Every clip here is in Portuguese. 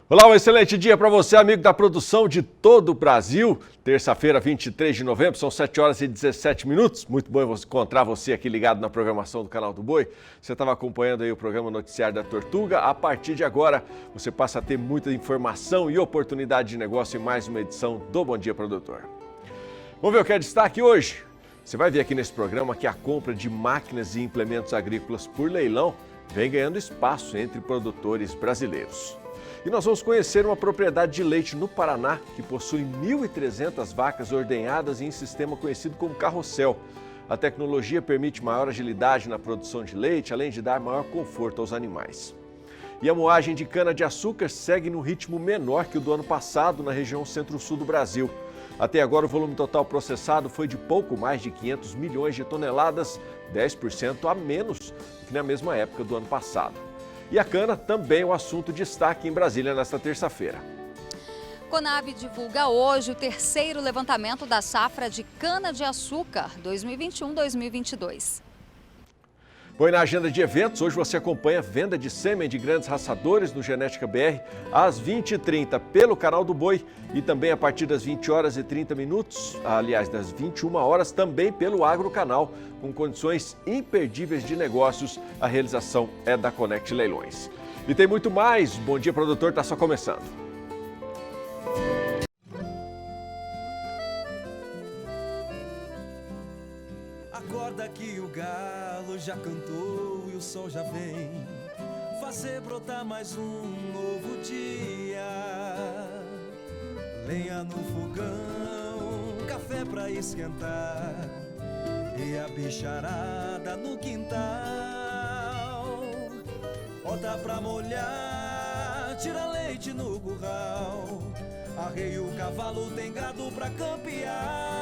Olá, um excelente dia para você, amigo da produção de todo o Brasil. Terça-feira, 23 de novembro, são 7 horas e 17 minutos. Muito bom encontrar você aqui ligado na programação do Canal do Boi. Você estava acompanhando aí o programa Noticiário da Tortuga. A partir de agora, você passa a ter muita informação e oportunidade de negócio em mais uma edição do Bom Dia Produtor. Vamos ver o que é destaque hoje? Você vai ver aqui nesse programa que a compra de máquinas e implementos agrícolas por leilão vem ganhando espaço entre produtores brasileiros. E nós vamos conhecer uma propriedade de leite no Paraná que possui 1.300 vacas ordenhadas em sistema conhecido como carrossel. A tecnologia permite maior agilidade na produção de leite, além de dar maior conforto aos animais. E a moagem de cana-de-açúcar segue no ritmo menor que o do ano passado na região centro-sul do Brasil. Até agora, o volume total processado foi de pouco mais de 500 milhões de toneladas, 10% a menos do que na mesma época do ano passado. E a cana também é um assunto de destaque em Brasília nesta terça-feira. Conab divulga hoje o terceiro levantamento da safra de cana-de-açúcar 2021-2022. Bom, e na agenda de eventos, hoje você acompanha a venda de sêmen de grandes raçadores no Genética BR às 20h30 pelo Canal do Boi e também a partir das 20 horas e 30 minutos, aliás, das 21 horas, também pelo Agro Canal, com condições imperdíveis de negócios. A realização é da Conect Leilões. E tem muito mais. Bom Dia Produtor está só começando. Acorda que o galo já cantou e o sol já vem fazer brotar mais um novo dia. Lenha no fogão, café pra esquentar e a bicharada no quintal. Bota pra molhar, tira leite no curral. Arreia o cavalo, tem gado pra campear.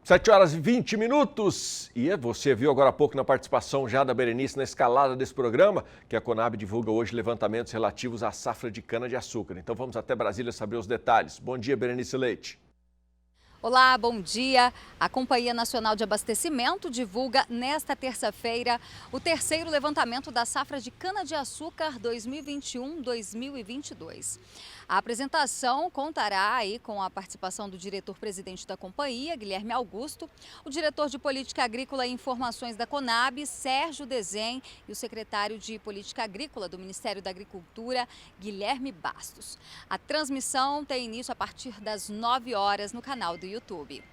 7 horas e 20 minutos. E você viu agora há pouco na participação já da Berenice na escalada desse programa, que a Conab divulga hoje levantamentos relativos à safra de cana-de-açúcar. Então vamos até Brasília saber os detalhes. Bom dia, Berenice Leite. Olá, bom dia. A Companhia Nacional de Abastecimento divulga nesta terça-feira o terceiro levantamento da safra de cana-de-açúcar 2021-2022. A apresentação contará aí com a participação do diretor-presidente da companhia, Guilherme Augusto, o diretor de Política Agrícola e Informações da Conab, Sérgio Dezem, e o secretário de Política Agrícola do Ministério da Agricultura, Guilherme Bastos. A transmissão tem início a partir das 9 horas no canal do YouTube.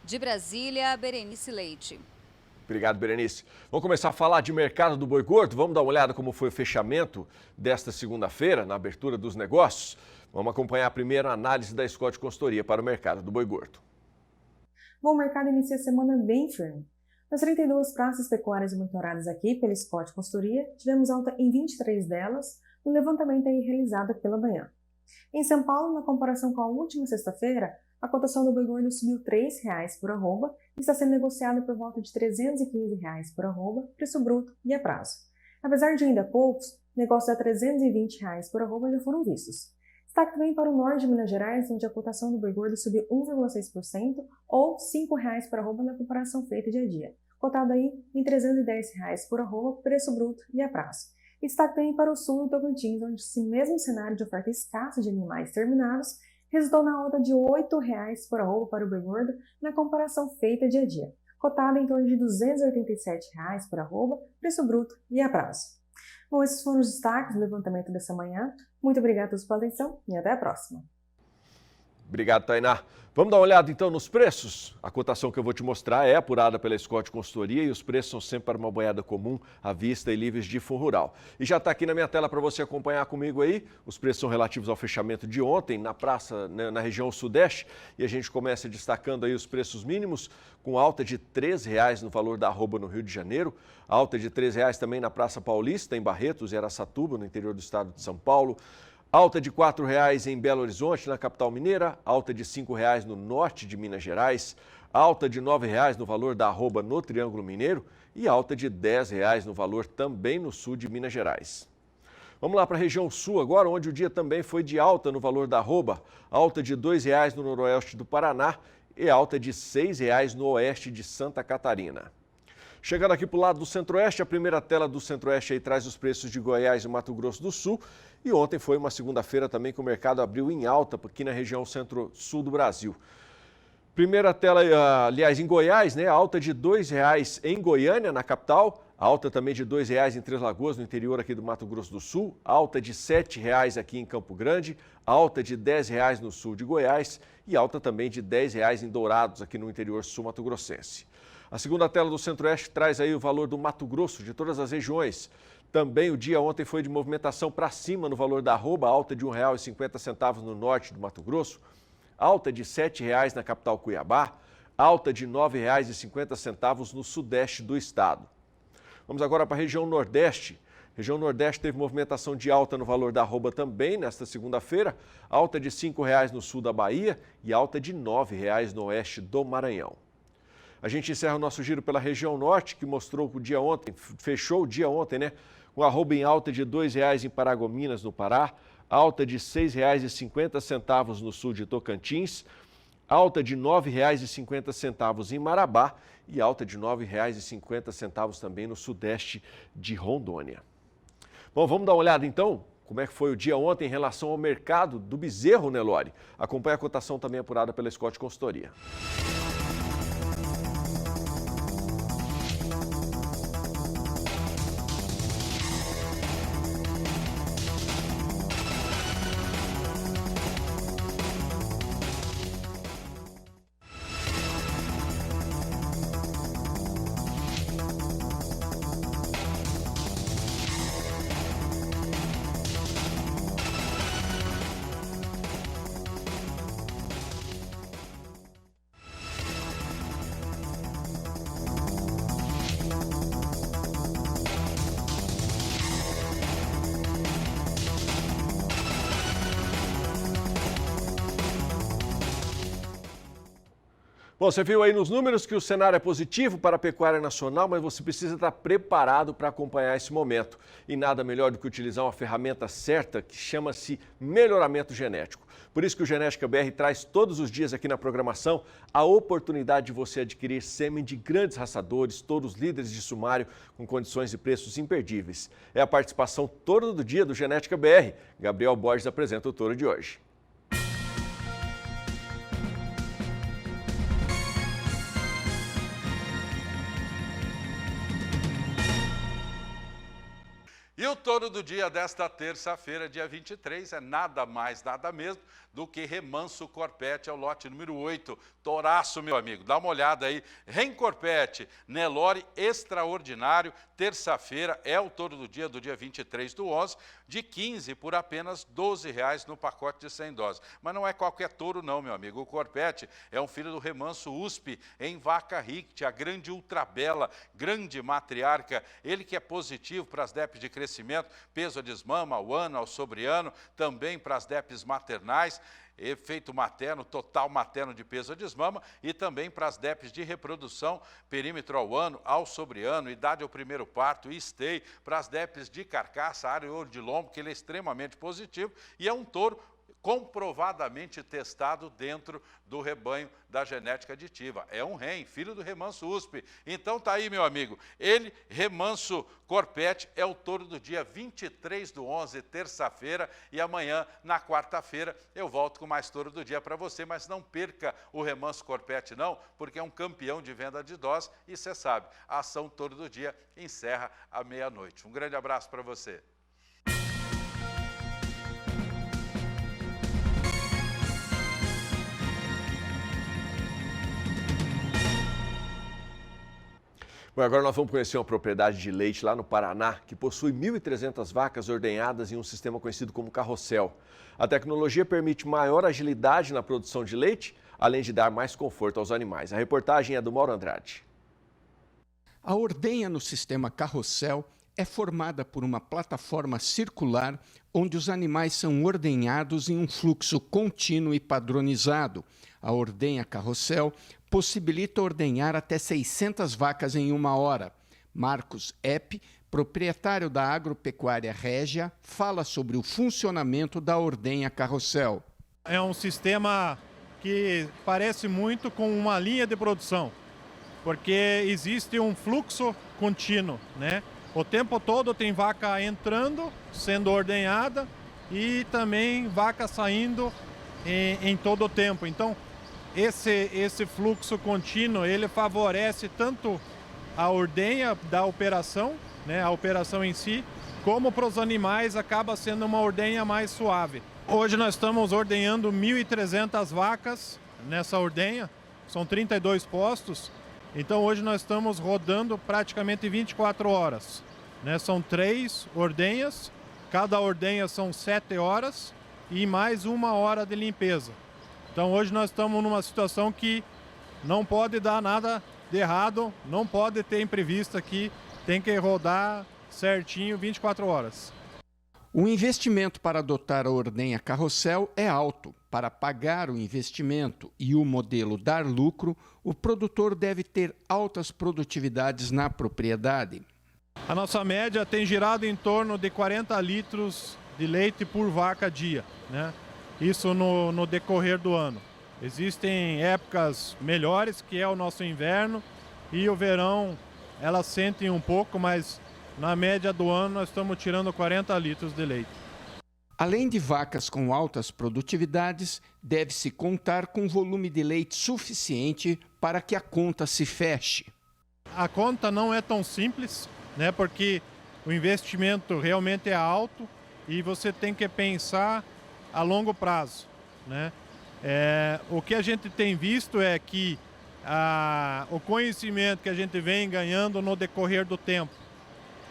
De Brasília, Berenice Leite. Obrigado, Berenice. Vamos começar a falar de mercado do boi gordo? Vamos dar uma olhada como foi o fechamento desta segunda-feira, na abertura dos negócios? Vamos acompanhar a primeira análise da Scott Consultoria para o mercado do boi gordo. Bom, o mercado inicia a semana bem firme. Nas 32 praças pecuárias monitoradas aqui pela Scott Consultoria, tivemos alta em 23 delas, no levantamento aí realizado pela manhã. Em São Paulo, na comparação com a última sexta-feira, a cotação do boi gordo subiu R$ 3,00 por arroba e está sendo negociada por volta de R$ 315,00 por arroba, preço bruto e a prazo. Apesar de ainda poucos, negócios a R$ 320,00 por arroba já foram vistos. Destaque também para o norte de Minas Gerais, onde a cotação do boi gordo subiu 1,6% ou R$ 5,00 por arroba na comparação feita dia a dia, cotado aí em R$ 310,00 por arroba, preço bruto e a prazo. E destaque também para o sul do Tocantins, onde esse mesmo cenário de oferta escassa de animais terminados resultou na alta de R$ 8,00 por arroba para o boi gordo na comparação feita dia a dia, cotada em torno de R$ 287,00 por arroba, preço bruto e a prazo. Bom, esses foram os destaques do levantamento dessa manhã. Muito obrigada a todos pela atenção e até a próxima. Obrigado, Tainá. Vamos dar uma olhada então nos preços? A cotação que eu vou te mostrar é apurada pela Scott Consultoria e os preços são sempre para uma boiada comum, à vista e livres de fundo rural. E já está aqui na minha tela para você acompanhar comigo aí. Os preços são relativos ao fechamento de ontem na praça, na região sudeste. E a gente começa destacando aí os preços mínimos, com alta de R$ 3,00 no valor da arroba no Rio de Janeiro, alta de R$ 3,00 também na Praça Paulista, em Barretos e Araçatuba, no interior do estado de São Paulo. Alta de R$ 4,00 em Belo Horizonte, na capital mineira, alta de R$ 5,00 no norte de Minas Gerais, alta de R$ 9,00 no valor da arroba no Triângulo Mineiro e alta de R$ 10,00 no valor também no sul de Minas Gerais. Vamos lá para a região sul agora, onde o dia também foi de alta no valor da arroba, alta de R$ 2,00 no noroeste do Paraná e alta de R$ 6,00 no oeste de Santa Catarina. Chegando aqui para o lado do Centro-Oeste, a primeira tela do Centro-Oeste aí traz os preços de Goiás e Mato Grosso do Sul. E ontem foi uma segunda-feira também que o mercado abriu em alta aqui na região centro-sul do Brasil. Primeira tela, aliás, em Goiás, né, alta de R$ 2,00 em Goiânia, na capital. Alta também de R$ 2,00 em Três Lagoas, no interior aqui do Mato Grosso do Sul. Alta de R$ 7,00 aqui em Campo Grande. Alta de R$ 10,00 no sul de Goiás. E alta também de R$ 10,00 em Dourados, aqui no interior sul-mato-grossense. A segunda tela do Centro-Oeste traz aí o valor do Mato Grosso, de todas as regiões. Também o dia ontem foi de movimentação para cima no valor da arroba, alta de R$ 1,50 no norte do Mato Grosso. Alta de R$ 7,00 na capital Cuiabá. Alta de R$ 9,50 no sudeste do estado. Vamos agora para a região Nordeste. A região Nordeste teve movimentação de alta no valor da arroba também nesta segunda-feira. Alta de R$ 5,00 no sul da Bahia e alta de R$ 9,00 no oeste do Maranhão. A gente encerra o nosso giro pela região Norte, que mostrou que o dia ontem, fechou o dia ontem, né? Com arroba em alta de R$ 2,00 em Paragominas, no Pará. Alta de R$ 6,50 no sul de Tocantins. Alta de R$ 9,50 em Marabá e alta de R$ 9,50 também no sudeste de Rondônia. Bom, vamos dar uma olhada então como é que foi o dia ontem em relação ao mercado do bezerro, Nelore. Acompanhe a cotação também apurada pela Scott Consultoria. Bom, você viu aí nos números que o cenário é positivo para a pecuária nacional, mas você precisa estar preparado para acompanhar esse momento. E nada melhor do que utilizar uma ferramenta certa que chama-se melhoramento genético. Por isso que o Genética BR traz todos os dias aqui na programação a oportunidade de você adquirir sêmen de grandes raçadores, touros líderes de sumário com condições e preços imperdíveis. É a participação todo do dia do Genética BR. Gabriel Borges apresenta o touro de hoje. E o touro do dia desta terça-feira, dia 23, é nada mais, nada menos do que Remanso Corpete, é o lote número 8. Touraço, meu amigo, dá uma olhada aí. Ren Corpete, Nelore extraordinário, terça-feira é o touro do dia 23/11, de 15 por apenas R$ 12,00 no pacote de 100 doses. Mas não é qualquer touro não, meu amigo. O Corpete é um filho do Remanso USP, em Vaca Rict, a grande ultrabela, grande matriarca, ele que é positivo para as DEPs de crescimento, peso a desmama, ao ano, ao sobreano, também para as DEPs maternais, efeito materno, total materno de peso a desmama e também para as DEPs de reprodução, perímetro ao ano, ao sobreano, idade ao primeiro parto e esteio, para as DEPs de carcaça, área ouro de lombo, que ele é extremamente positivo e é um touro comprovadamente testado dentro do rebanho da genética aditiva. É um ren, filho do Remanso USP. Então tá aí, meu amigo. Ele, Remanso Corpete, é o touro do dia 23/11, terça-feira, e amanhã, na quarta-feira, eu volto com mais touro do dia para você, mas não perca o Remanso Corpete não, porque é um campeão de venda de doses e você sabe, a ação touro do dia encerra à meia-noite. Um grande abraço para você. Bom, agora nós vamos conhecer uma propriedade de leite lá no Paraná, que possui 1.300 vacas ordenhadas em um sistema conhecido como carrossel. A tecnologia permite maior agilidade na produção de leite, além de dar mais conforto aos animais. A reportagem é do Mauro Andrade. A ordenha no sistema carrossel é formada por uma plataforma circular onde os animais são ordenhados em um fluxo contínuo e padronizado. A ordenha carrossel possibilita ordenhar até 600 vacas em uma hora. Marcos Epp, proprietário da Agropecuária Régia, fala sobre o funcionamento da ordenha carrossel. É um sistema que parece muito com uma linha de produção, porque existe um fluxo contínuo, né? O tempo todo tem vaca entrando, sendo ordenhada e também vaca saindo em todo o tempo. Então, esse fluxo contínuo, ele favorece tanto a ordenha da operação, né, a operação em si, como para os animais acaba sendo uma ordenha mais suave. Hoje nós estamos ordenhando 1.300 vacas nessa ordenha, são 32 postos, então hoje nós estamos rodando praticamente 24 horas. Né? São 3 ordenhas, cada ordenha são 7 horas e mais 1 hora de limpeza. Então hoje nós estamos numa situação que não pode dar nada de errado, não pode ter imprevisto aqui, tem que rodar certinho 24 horas. O investimento para adotar a ordenha carrossel é alto. Para pagar o investimento e o modelo dar lucro, o produtor deve ter altas produtividades na propriedade. A nossa média tem girado em torno de 40 litros de leite por vaca dia, né? Isso no decorrer do ano. Existem épocas melhores, que é o nosso inverno, e o verão elas sentem um pouco, mas na média do ano nós estamos tirando 40 litros de leite. Além de vacas com altas produtividades, deve-se contar com volume de leite suficiente para que a conta se feche. A conta não é tão simples, né? Porque o investimento realmente é alto e você tem que pensar a longo prazo, né? O que a gente tem visto é que o conhecimento que a gente vem ganhando no decorrer do tempo,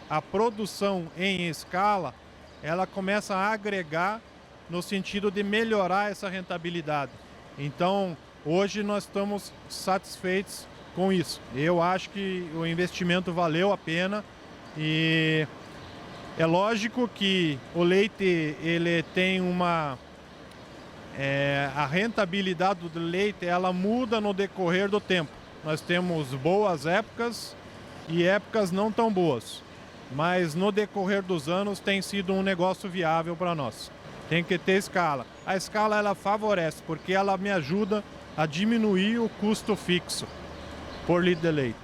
a produção em escala, ela começa a agregar no sentido de melhorar essa rentabilidade. Então, hoje nós estamos satisfeitos com isso. Eu acho que o investimento valeu a pena e é lógico que o leite ele tem a rentabilidade do leite ela muda no decorrer do tempo. Nós temos boas épocas e épocas não tão boas, mas no decorrer dos anos tem sido um negócio viável para nós. Tem que ter escala. A escala ela favorece porque ela me ajuda a diminuir o custo fixo por litro de leite.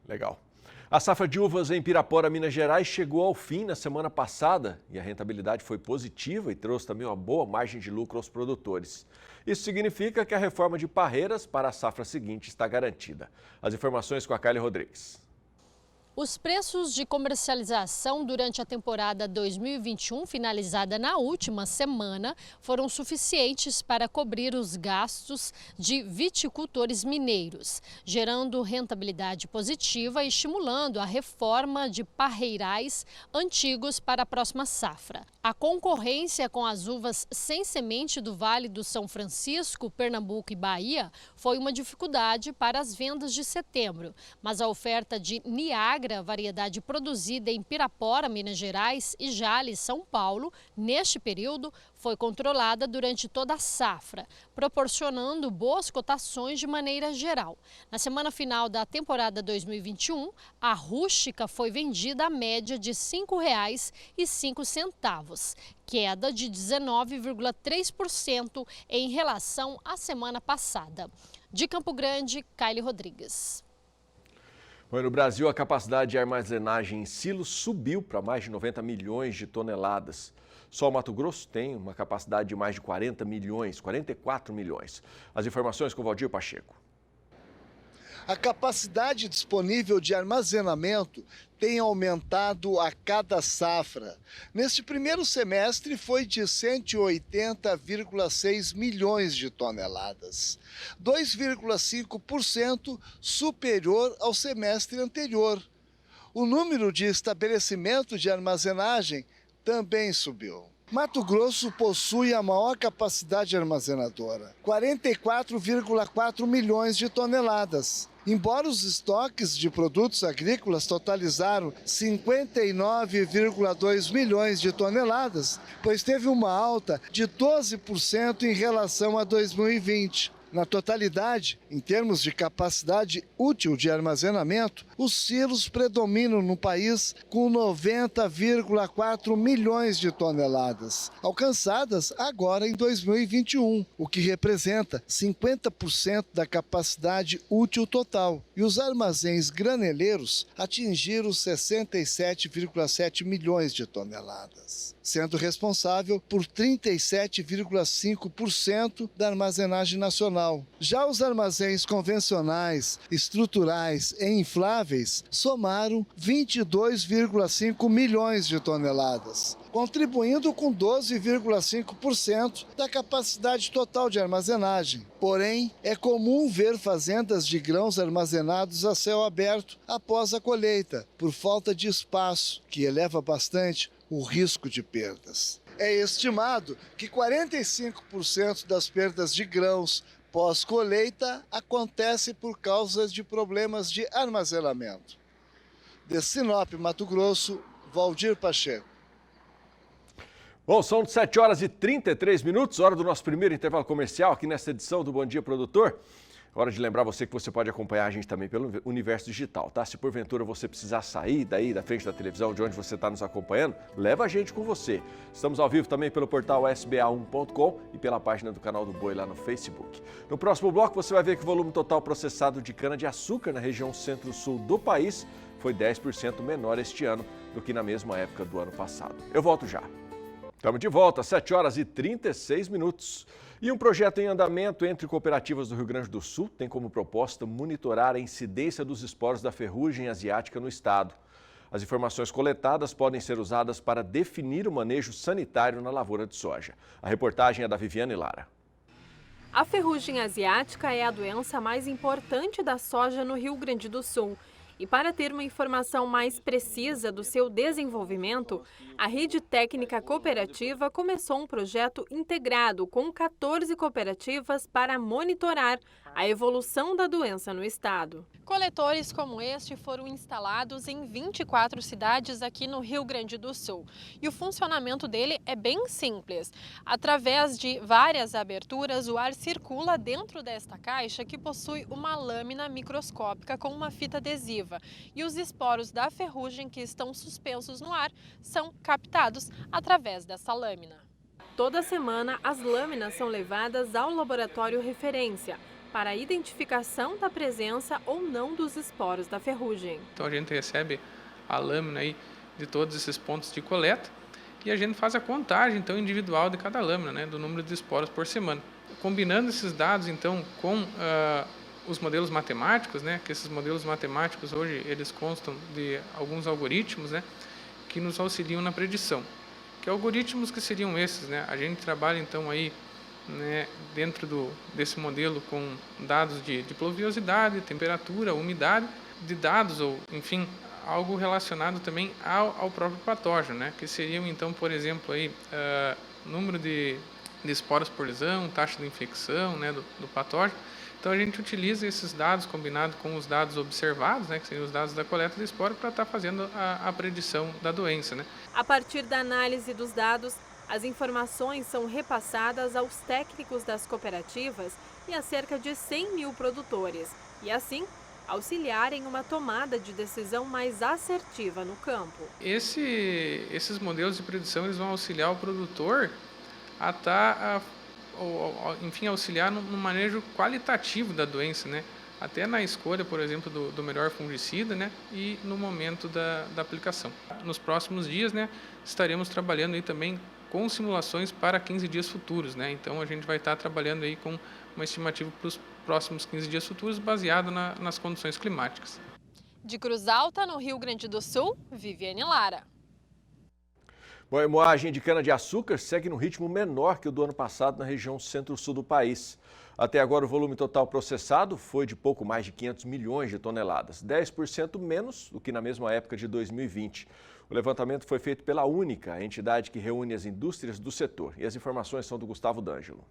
Legal. A safra de uvas em Pirapora, Minas Gerais, chegou ao fim na semana passada e a rentabilidade foi positiva e trouxe também uma boa margem de lucro aos produtores. Isso significa que a reforma de parreiras para a safra seguinte está garantida. As informações com a Kylie Rodrigues. Os preços de comercialização durante a temporada 2021, finalizada na última semana, foram suficientes para cobrir os gastos de viticultores mineiros, gerando rentabilidade positiva e estimulando a reforma de parreirais antigos para a próxima safra. A concorrência com as uvas sem semente do Vale do São Francisco, Pernambuco e Bahia foi uma dificuldade para as vendas de setembro, mas a oferta de Niagara, variedade produzida em Pirapora, Minas Gerais e Jales, São Paulo, neste período, foi controlada durante toda a safra, proporcionando boas cotações de maneira geral. Na semana final da temporada 2021, a rústica foi vendida à média de R$ 5,05, queda de 19,3% em relação à semana passada. De Campo Grande, Kylie Rodrigues. Bom, no Brasil, a capacidade de armazenagem em silos subiu para mais de 90 milhões de toneladas. Só o Mato Grosso tem uma capacidade de mais de 44 milhões. As informações com o Valdir Pacheco. A capacidade disponível de armazenamento tem aumentado a cada safra. Neste primeiro semestre foi de 180,6 milhões de toneladas, 2,5% superior ao semestre anterior. O número de estabelecimentos de armazenagem também subiu. Mato Grosso possui a maior capacidade armazenadora, 44,4 milhões de toneladas. Embora os estoques de produtos agrícolas totalizaram 59,2 milhões de toneladas, pois teve uma alta de 12% em relação a 2020. Na totalidade, em termos de capacidade útil de armazenamento, os silos predominam no país com 90,4 milhões de toneladas, alcançadas agora em 2021, o que representa 50% da capacidade útil total. E os armazéns graneleiros atingiram 67,7 milhões de toneladas, sendo responsável por 37,5% da armazenagem nacional. Já os armazéns convencionais, estruturais e infláveis somaram 22,5 milhões de toneladas, contribuindo com 12,5% da capacidade total de armazenagem. Porém, é comum ver fazendas de grãos armazenados a céu aberto após a colheita, por falta de espaço, que eleva bastante o risco de perdas. É estimado que 45% das perdas de grãos pós-colheita acontece por causa de problemas de armazenamento. De Sinop, Mato Grosso, Valdir Pacheco. Bom, são 7 horas e 33 minutos, hora do nosso primeiro intervalo comercial aqui nesta edição do Bom Dia Produtor. Hora de lembrar você que você pode acompanhar a gente também pelo universo digital, tá? Se porventura você precisar sair daí da frente da televisão, de onde você está nos acompanhando, leva a gente com você. Estamos ao vivo também pelo portal sba1.com e pela página do Canal do Boi lá no Facebook. No próximo bloco você vai ver que o volume total processado de cana-de-açúcar na região centro-sul do país foi 10% menor este ano do que na mesma época do ano passado. Eu volto já. Estamos de volta, 7 horas e 36 minutos. E um projeto em andamento entre cooperativas do Rio Grande do Sul tem como proposta monitorar a incidência dos esporos da ferrugem asiática no estado. As informações coletadas podem ser usadas para definir o manejo sanitário na lavoura de soja. A reportagem é da Viviane Lara. A ferrugem asiática é a doença mais importante da soja no Rio Grande do Sul. E para ter uma informação mais precisa do seu desenvolvimento, a Rede Técnica Cooperativa começou um projeto integrado com 14 cooperativas para monitorar a evolução da doença no estado. Coletores como este foram instalados em 24 cidades aqui no Rio Grande do Sul. E o funcionamento dele é bem simples. Através de várias aberturas, o ar circula dentro desta caixa que possui uma lâmina microscópica com uma fita adesiva. E os esporos da ferrugem que estão suspensos no ar são captados através dessa lâmina. Toda semana, as lâminas são levadas ao laboratório referência para a identificação da presença ou não dos esporos da ferrugem. Então a gente recebe a lâmina aí de todos esses pontos de coleta e a gente faz a contagem então individual de cada lâmina, né, do número de esporos por semana. Combinando esses dados então com os modelos matemáticos, né, que esses modelos matemáticos hoje eles constam de alguns algoritmos, né, que nos auxiliam na predição. Que algoritmos que seriam esses, né? A gente trabalha então aí, né, dentro desse modelo com dados de pluviosidade, temperatura, umidade, de dados ou, enfim, algo relacionado também ao próprio patógeno, né, que seriam então, por exemplo, aí, número de esporos por lesão, taxa de infecção, né, do patógeno. Então a gente utiliza esses dados combinados com os dados observados, né, que seriam os dados da coleta de esporo, para estar fazendo a predição da doença, né. A partir da análise dos dados, as informações são repassadas aos técnicos das cooperativas e a cerca de 100 mil produtores, e assim auxiliar em uma tomada de decisão mais assertiva no campo. Esses modelos de predição eles vão auxiliar o produtor a estar, enfim, auxiliar no manejo qualitativo da doença, né? Até na escolha, por exemplo, do melhor fungicida, né, e no momento da aplicação. Nos próximos dias, né, estaremos trabalhando aí também com simulações para 15 dias futuros, né? Então a gente vai estar trabalhando aí com uma estimativa para os próximos 15 dias futuros baseado nas condições climáticas. De Cruz Alta, no Rio Grande do Sul, Viviane Lara. Bom, a moagem de cana-de-açúcar segue no ritmo menor que o do ano passado na região centro-sul do país. Até agora, o volume total processado foi de pouco mais de 500 milhões de toneladas, 10% menos do que na mesma época de 2020. O levantamento foi feito pela Única, a entidade que reúne as indústrias do setor. E as informações são do Gustavo D'Angelo.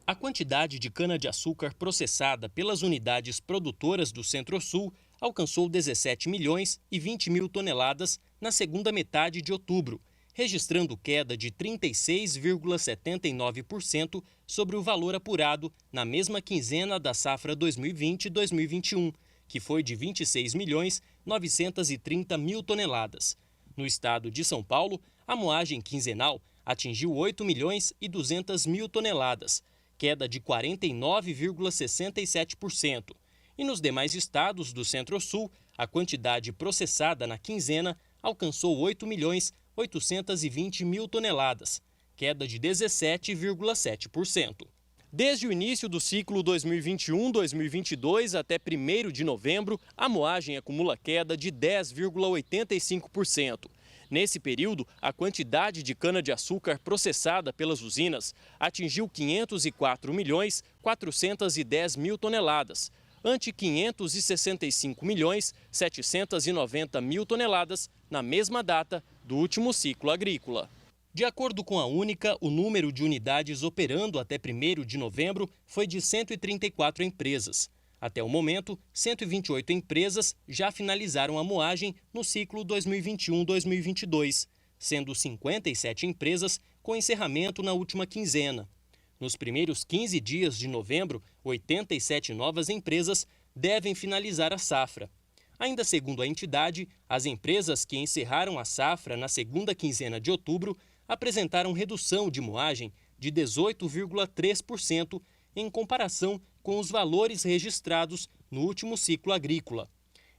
A quantidade de cana-de-açúcar processada pelas unidades produtoras do Centro-Sul alcançou 17 milhões e 20 mil toneladas na segunda metade de outubro, registrando queda de 36,79% sobre o valor apurado na mesma quinzena da safra 2020-2021, que foi de 26.930.000 toneladas. No estado de São Paulo, a moagem quinzenal atingiu 8.200.000 toneladas, queda de 49,67%. E nos demais estados do Centro-Sul, a quantidade processada na quinzena alcançou 8.820.000 toneladas, queda de 17,7%. Desde o início do ciclo 2021-2022 até 1º de novembro, a moagem acumula queda de 10,85%. Nesse período, a quantidade de cana-de-açúcar processada pelas usinas atingiu 504.410.000 toneladas, ante 565.790.000 toneladas na mesma data do último ciclo agrícola. De acordo com a Única, o número de unidades operando até 1º de novembro foi de 134 empresas. Até o momento, 128 empresas já finalizaram a moagem no ciclo 2021-2022, sendo 57 empresas com encerramento na última quinzena. Nos primeiros 15 dias de novembro, 87 novas empresas devem finalizar a safra. Ainda segundo a entidade, as empresas que encerraram a safra na segunda quinzena de outubro apresentaram redução de moagem de 18,3% em comparação com os valores registrados no último ciclo agrícola.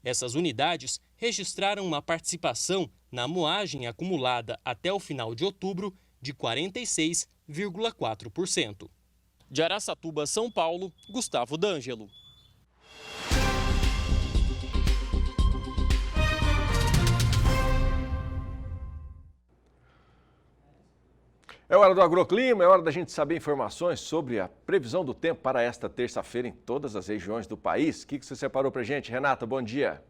Essas unidades registraram uma participação na moagem acumulada até o final de outubro de 46,4%. De Araçatuba, São Paulo, Gustavo D'Angelo. É hora do agroclima, é hora da gente saber informações sobre a previsão do tempo para esta terça-feira em todas as regiões do país. O que você separou para a gente, Renata? Bom dia.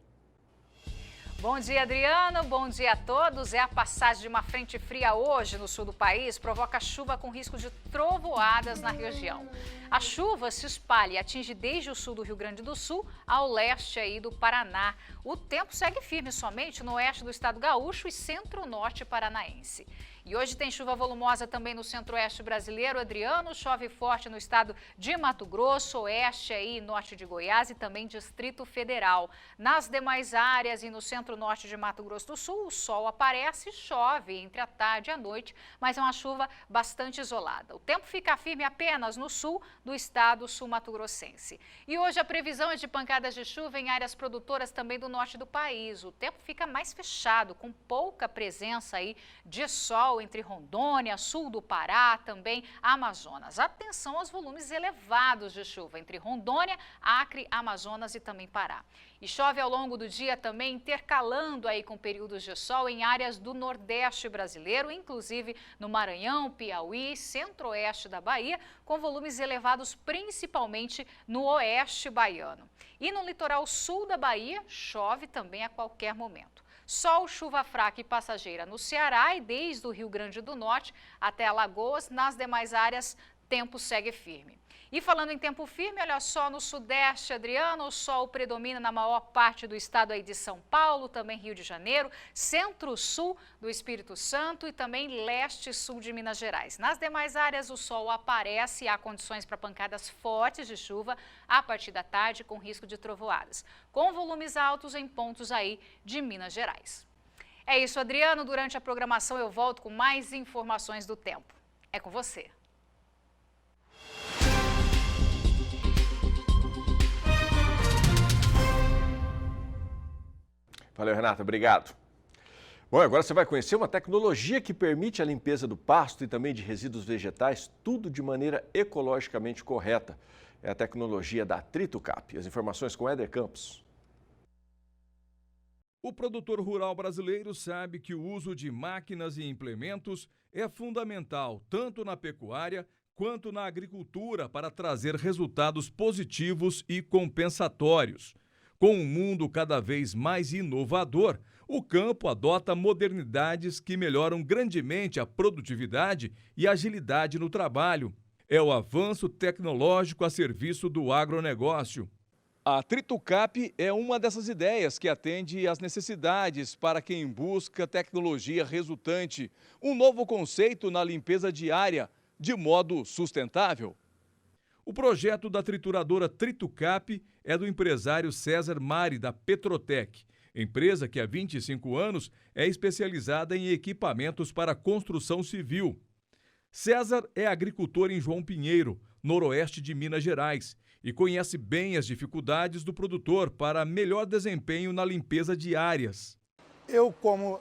Bom dia, Adriano. Bom dia a todos. A passagem de uma frente fria hoje no sul do país provoca chuva com risco de trovoadas na região. A chuva se espalha e atinge desde o sul do Rio Grande do Sul ao leste aí do Paraná. O tempo segue firme somente no oeste do estado gaúcho e centro-norte paranaense. E hoje tem chuva volumosa também no centro-oeste brasileiro. Adriano, chove forte no estado de Mato Grosso, oeste e norte de Goiás e também Distrito Federal. Nas demais áreas e no centro-norte de Mato Grosso do Sul, o sol aparece e chove entre a tarde e a noite, mas é uma chuva bastante isolada. O tempo fica firme apenas no sul do estado sul-mato-grossense. E hoje a previsão é de pancadas de chuva em áreas produtoras também do norte do país. O tempo fica mais fechado, com pouca presença aí de sol entre Rondônia, sul do Pará, também Amazonas. Atenção aos volumes elevados de chuva entre Rondônia, Acre, Amazonas e também Pará. E chove ao longo do dia também, intercalando aí com períodos de sol em áreas do Nordeste brasileiro, inclusive no Maranhão, Piauí, centro-oeste da Bahia, com volumes elevados principalmente no oeste baiano. E no litoral sul da Bahia, chove também a qualquer momento. Sol, chuva fraca e passageira no Ceará e desde o Rio Grande do Norte até Alagoas. Nas demais áreas, tempo segue firme. E falando em tempo firme, olha só, no sudeste, Adriano, o sol predomina na maior parte do estado aí de São Paulo, também Rio de Janeiro, centro-sul do Espírito Santo e também leste e sul de Minas Gerais. Nas demais áreas, o sol aparece e há condições para pancadas fortes de chuva a partir da tarde, com risco de trovoadas, com volumes altos em pontos aí de Minas Gerais. É isso, Adriano. Durante a programação eu volto com mais informações do tempo. É com você. Valeu, Renata. Obrigado. Bom, agora você vai conhecer uma tecnologia que permite a limpeza do pasto e também de resíduos vegetais, tudo de maneira ecologicamente correta. É a tecnologia da TritoCap. As informações com Éder Campos. O produtor rural brasileiro sabe que o uso de máquinas e implementos é fundamental tanto na pecuária quanto na agricultura para trazer resultados positivos e compensatórios. Com um mundo cada vez mais inovador, o campo adota modernidades que melhoram grandemente a produtividade e agilidade no trabalho. É o avanço tecnológico a serviço do agronegócio. A Tritucap é uma dessas ideias que atende às necessidades para quem busca tecnologia resultante, um novo conceito na limpeza diária, de modo sustentável. O projeto da trituradora Tritucap é do empresário César Mari, da Petrotec, empresa que há 25 anos é especializada em equipamentos para construção civil. César é agricultor em João Pinheiro, noroeste de Minas Gerais, e conhece bem as dificuldades do produtor para melhor desempenho na limpeza de áreas. Eu, como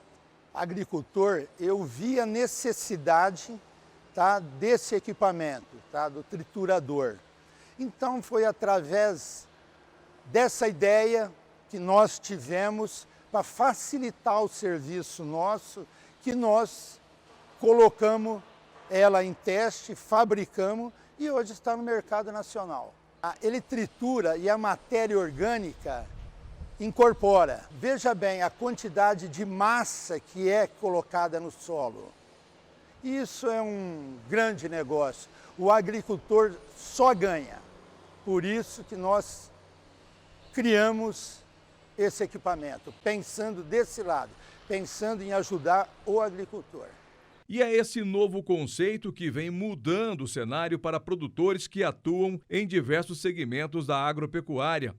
agricultor, eu vi a necessidade, tá, desse equipamento, tá, do triturador. Então foi através dessa ideia que nós tivemos para facilitar o serviço nosso, que nós colocamos ela em teste, fabricamos e hoje está no mercado nacional. Ele tritura e a matéria orgânica incorpora. Veja bem a quantidade de massa que é colocada no solo. Isso é um grande negócio. O agricultor só ganha. Por isso que nós criamos esse equipamento, pensando desse lado, pensando em ajudar o agricultor. E é esse novo conceito que vem mudando o cenário para produtores que atuam em diversos segmentos da agropecuária.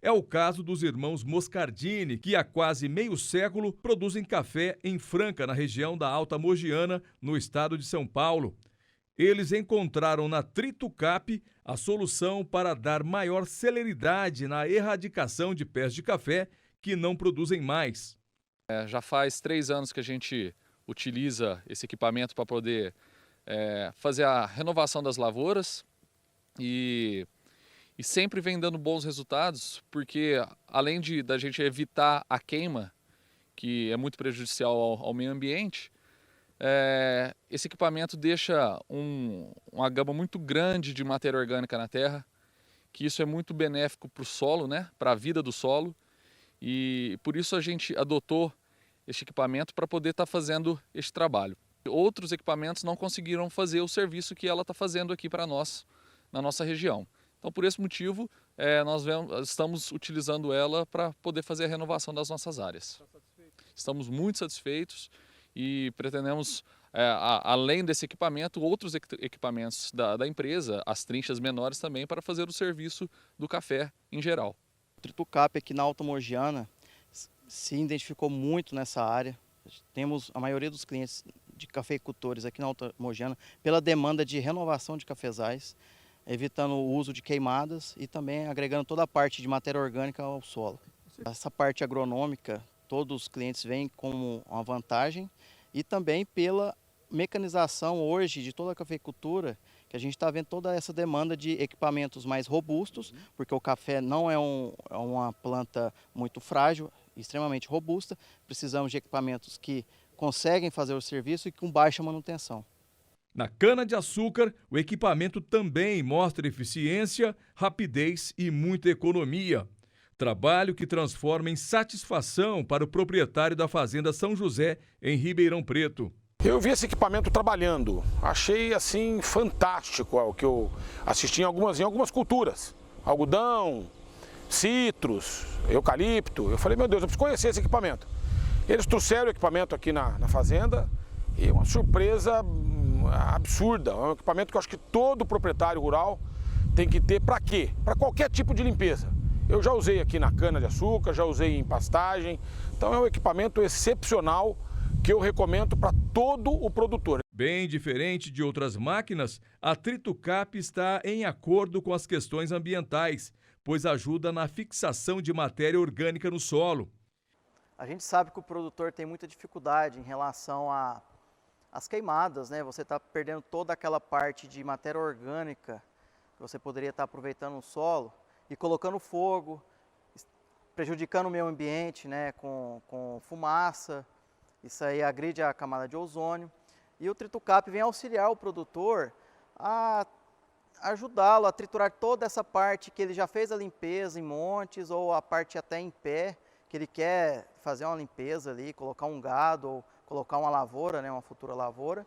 É o caso dos irmãos Moscardini, que há quase meio século produzem café em Franca, na região da Alta Mogiana, no estado de São Paulo. Eles encontraram na Tritucap a solução para dar maior celeridade na erradicação de pés de café que não produzem mais. Já faz 3 anos que a gente utiliza esse equipamento para poder fazer a renovação das lavouras e sempre vem dando bons resultados, porque além da gente evitar a queima, que é muito prejudicial ao meio ambiente, esse equipamento deixa uma gama muito grande de matéria orgânica na terra, que isso é muito benéfico para o solo, né, para a vida do solo, e por isso a gente adotou este equipamento para poder estar fazendo este trabalho. Outros equipamentos não conseguiram fazer o serviço que ela está fazendo aqui para nós, na nossa região. Então, por esse motivo, nós estamos utilizando ela para poder fazer a renovação das nossas áreas. Estamos muito satisfeitos e pretendemos, além desse equipamento, outros equipamentos da empresa, as trinchas menores também, para fazer o serviço do café em geral. O Tritucap aqui na Alta Mogiana se identificou muito nessa área. Temos a maioria dos clientes de cafeicultores aqui na Alta Mogiana pela demanda de renovação de cafezais, evitando o uso de queimadas e também agregando toda a parte de matéria orgânica ao solo. Essa parte agronômica, todos os clientes veem como uma vantagem e também pela mecanização hoje de toda a cafeicultura, que a gente está vendo toda essa demanda de equipamentos mais robustos, porque o café não é uma planta muito frágil, extremamente robusta, precisamos de equipamentos que conseguem fazer o serviço e com baixa manutenção. Na cana-de-açúcar, o equipamento também mostra eficiência, rapidez e muita economia. Trabalho que transforma em satisfação para o proprietário da Fazenda São José, em Ribeirão Preto. Eu vi esse equipamento trabalhando, achei assim fantástico o que eu assisti em algumas culturas, algodão, citros, eucalipto. Eu falei, meu Deus, eu preciso conhecer esse equipamento. Eles trouxeram o equipamento aqui na fazenda e uma surpresa absurda. É um equipamento que eu acho que todo proprietário rural tem que ter. Para quê? Para qualquer tipo de limpeza. Eu já usei aqui na cana-de-açúcar, já usei em pastagem. Então é um equipamento excepcional que eu recomendo para todo o produtor. Bem diferente de outras máquinas, a Tritucap está em acordo com as questões ambientais, pois ajuda na fixação de matéria orgânica no solo. A gente sabe que o produtor tem muita dificuldade em relação às queimadas, né? Você está perdendo toda aquela parte de matéria orgânica que você poderia estar aproveitando no solo e colocando fogo, prejudicando o meio ambiente, né? Com fumaça. Isso aí agride a camada de ozônio. E o Tritucap vem auxiliar o produtor a ajudá-lo a triturar toda essa parte que ele já fez a limpeza em montes ou a parte até em pé, que ele quer fazer uma limpeza ali, colocar um gado ou colocar uma lavoura, né, uma futura lavoura.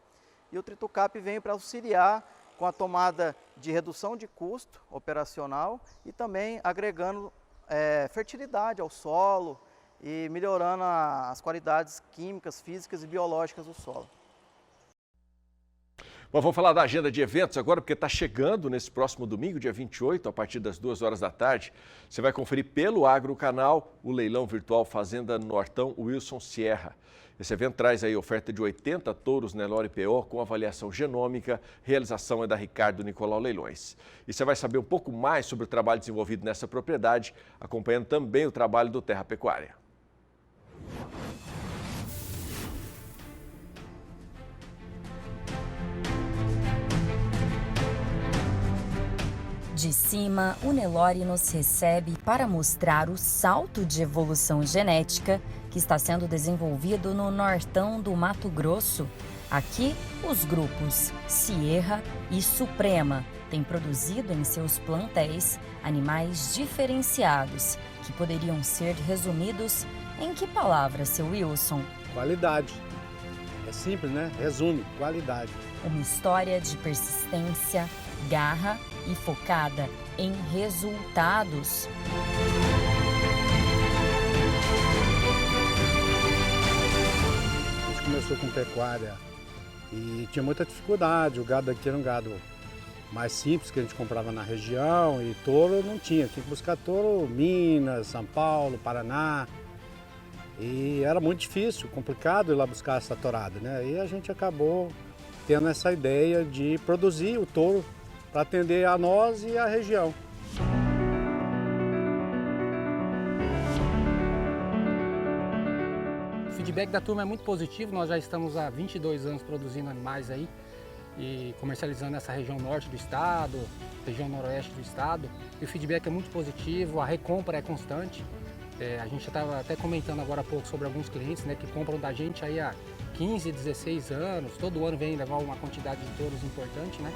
E o Tritucap vem para auxiliar com a tomada de redução de custo operacional e também agregando fertilidade ao solo e melhorando as qualidades químicas, físicas e biológicas do solo. Bom, vamos falar da agenda de eventos agora, porque está chegando nesse próximo domingo, dia 28, a partir das 2 horas da tarde. Você vai conferir pelo Agro Canal o leilão virtual Fazenda Nortão Wilson Sierra. Esse evento traz aí oferta de 80 touros Nelore PO com avaliação genômica, realização é da Ricardo Nicolau Leilões. E você vai saber um pouco mais sobre o trabalho desenvolvido nessa propriedade, acompanhando também o trabalho do Terra Pecuária. De cima, o Nelore nos recebe para mostrar o salto de evolução genética que está sendo desenvolvido no Nortão do Mato Grosso. Aqui, os grupos Sierra e Suprema têm produzido em seus plantéis animais diferenciados, que poderiam ser resumidos em que palavra, seu Wilson? Qualidade. É simples, né? Resume, qualidade. Uma história de persistência, garra e focada em resultados. A gente começou com pecuária e tinha muita dificuldade. O gado aqui era um gado mais simples que a gente comprava na região e touro não tinha. Tinha que buscar touro Minas, São Paulo, Paraná. E era muito difícil, complicado ir lá buscar essa tourada, né? E a gente acabou tendo essa ideia de produzir o touro para atender a nós e a região. O feedback da turma é muito positivo, nós já estamos há 22 anos produzindo animais aí e comercializando essa região norte do estado, região noroeste do estado. E o feedback é muito positivo, a recompra é constante. A gente estava até comentando agora há pouco sobre alguns clientes, né, que compram da gente aí há 15, 16 anos, todo ano vem levar uma quantidade de touros importante, né?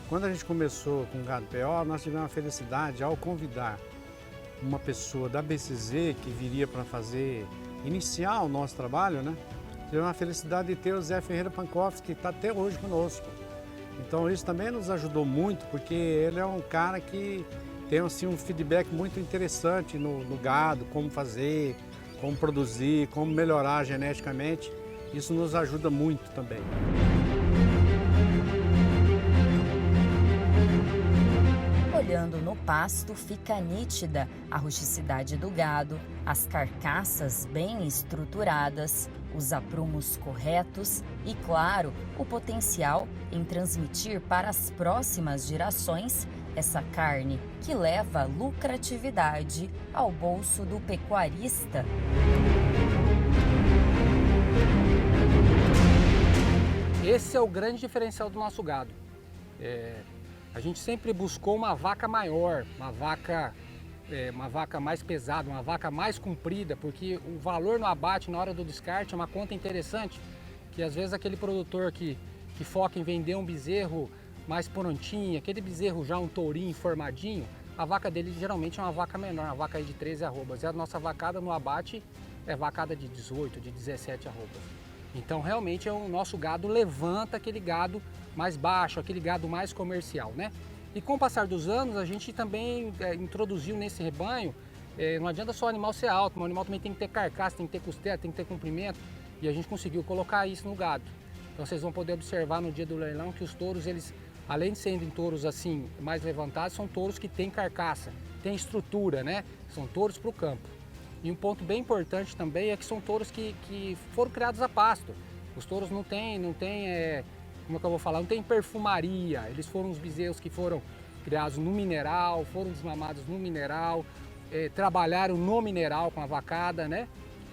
Quando a gente começou com o gado PO, nós tivemos a felicidade ao convidar uma pessoa da BCZ que viria para iniciar o nosso trabalho, né? Tivemos a felicidade de ter o Zé Ferreira Pankoff, que está até hoje conosco. Então isso também nos ajudou muito, porque ele é um cara que tem assim, um feedback muito interessante no gado, como fazer, como produzir, como melhorar geneticamente. Isso nos ajuda muito também. Olhando no pasto, fica nítida a rusticidade do gado, as carcaças bem estruturadas, os aprumos corretos e, claro, o potencial em transmitir para as próximas gerações essa carne que leva lucratividade ao bolso do pecuarista. Esse é o grande diferencial do nosso gado. A gente sempre buscou uma vaca maior, uma vaca mais pesada, uma vaca mais comprida, porque o valor no abate na hora do descarte é uma conta interessante, que às vezes aquele produtor que foca em vender um bezerro mais prontinho, aquele bezerro já um tourinho formadinho, a vaca dele geralmente é uma vaca menor, uma vaca aí de 13 arrobas, e a nossa vacada no abate é vacada de 18, de 17 arrobas. Então realmente o nosso gado levanta aquele gado mais baixo, aquele gado mais comercial, né? E com o passar dos anos, a gente também introduziu nesse rebanho, não adianta só o animal ser alto, o animal também tem que ter carcaça, tem que ter costela, tem que ter comprimento, e a gente conseguiu colocar isso no gado. Então vocês vão poder observar no dia do leilão que os touros, eles, além de serem touros assim mais levantados, são touros que têm carcaça, têm estrutura, né? São touros para o campo. E um ponto bem importante também é que são touros que foram criados a pasto. Os touros não tem, como é que eu vou falar, não tem perfumaria. Eles foram os bezerros que foram criados no mineral, foram desmamados no mineral, trabalharam no mineral com a vacada, né?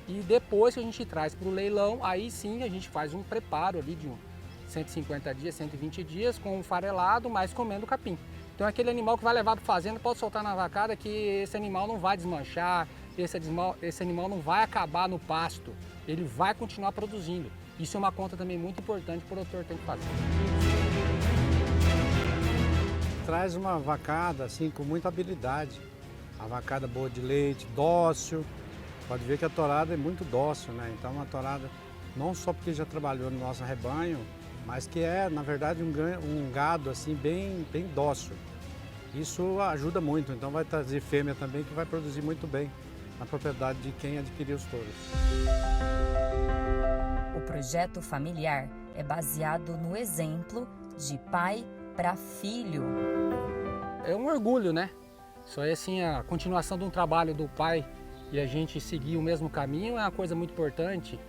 E depois que a gente traz para o leilão, aí sim a gente faz um preparo ali de 150 dias, 120 dias com um farelado, mas comendo capim. Então aquele animal que vai levar para a fazenda pode soltar na vacada que esse animal não vai desmanchar, esse animal não vai acabar no pasto, ele vai continuar produzindo. Isso é uma conta também muito importante que o produtor tem que fazer. Traz uma vacada assim com muita habilidade, a vacada boa de leite, dócil. Pode ver que a tourada é muito dócil, né? Então uma tourada não só porque já trabalhou no nosso rebanho, mas que é, na verdade, um gado assim bem dócil. Isso ajuda muito, então vai trazer fêmea também que vai produzir muito bem na propriedade de quem adquirir os touros. O projeto familiar é baseado no exemplo de pai para filho. É um orgulho, né? Isso aí, assim, a continuação de um trabalho do pai e a gente seguir o mesmo caminho é uma coisa muito importante.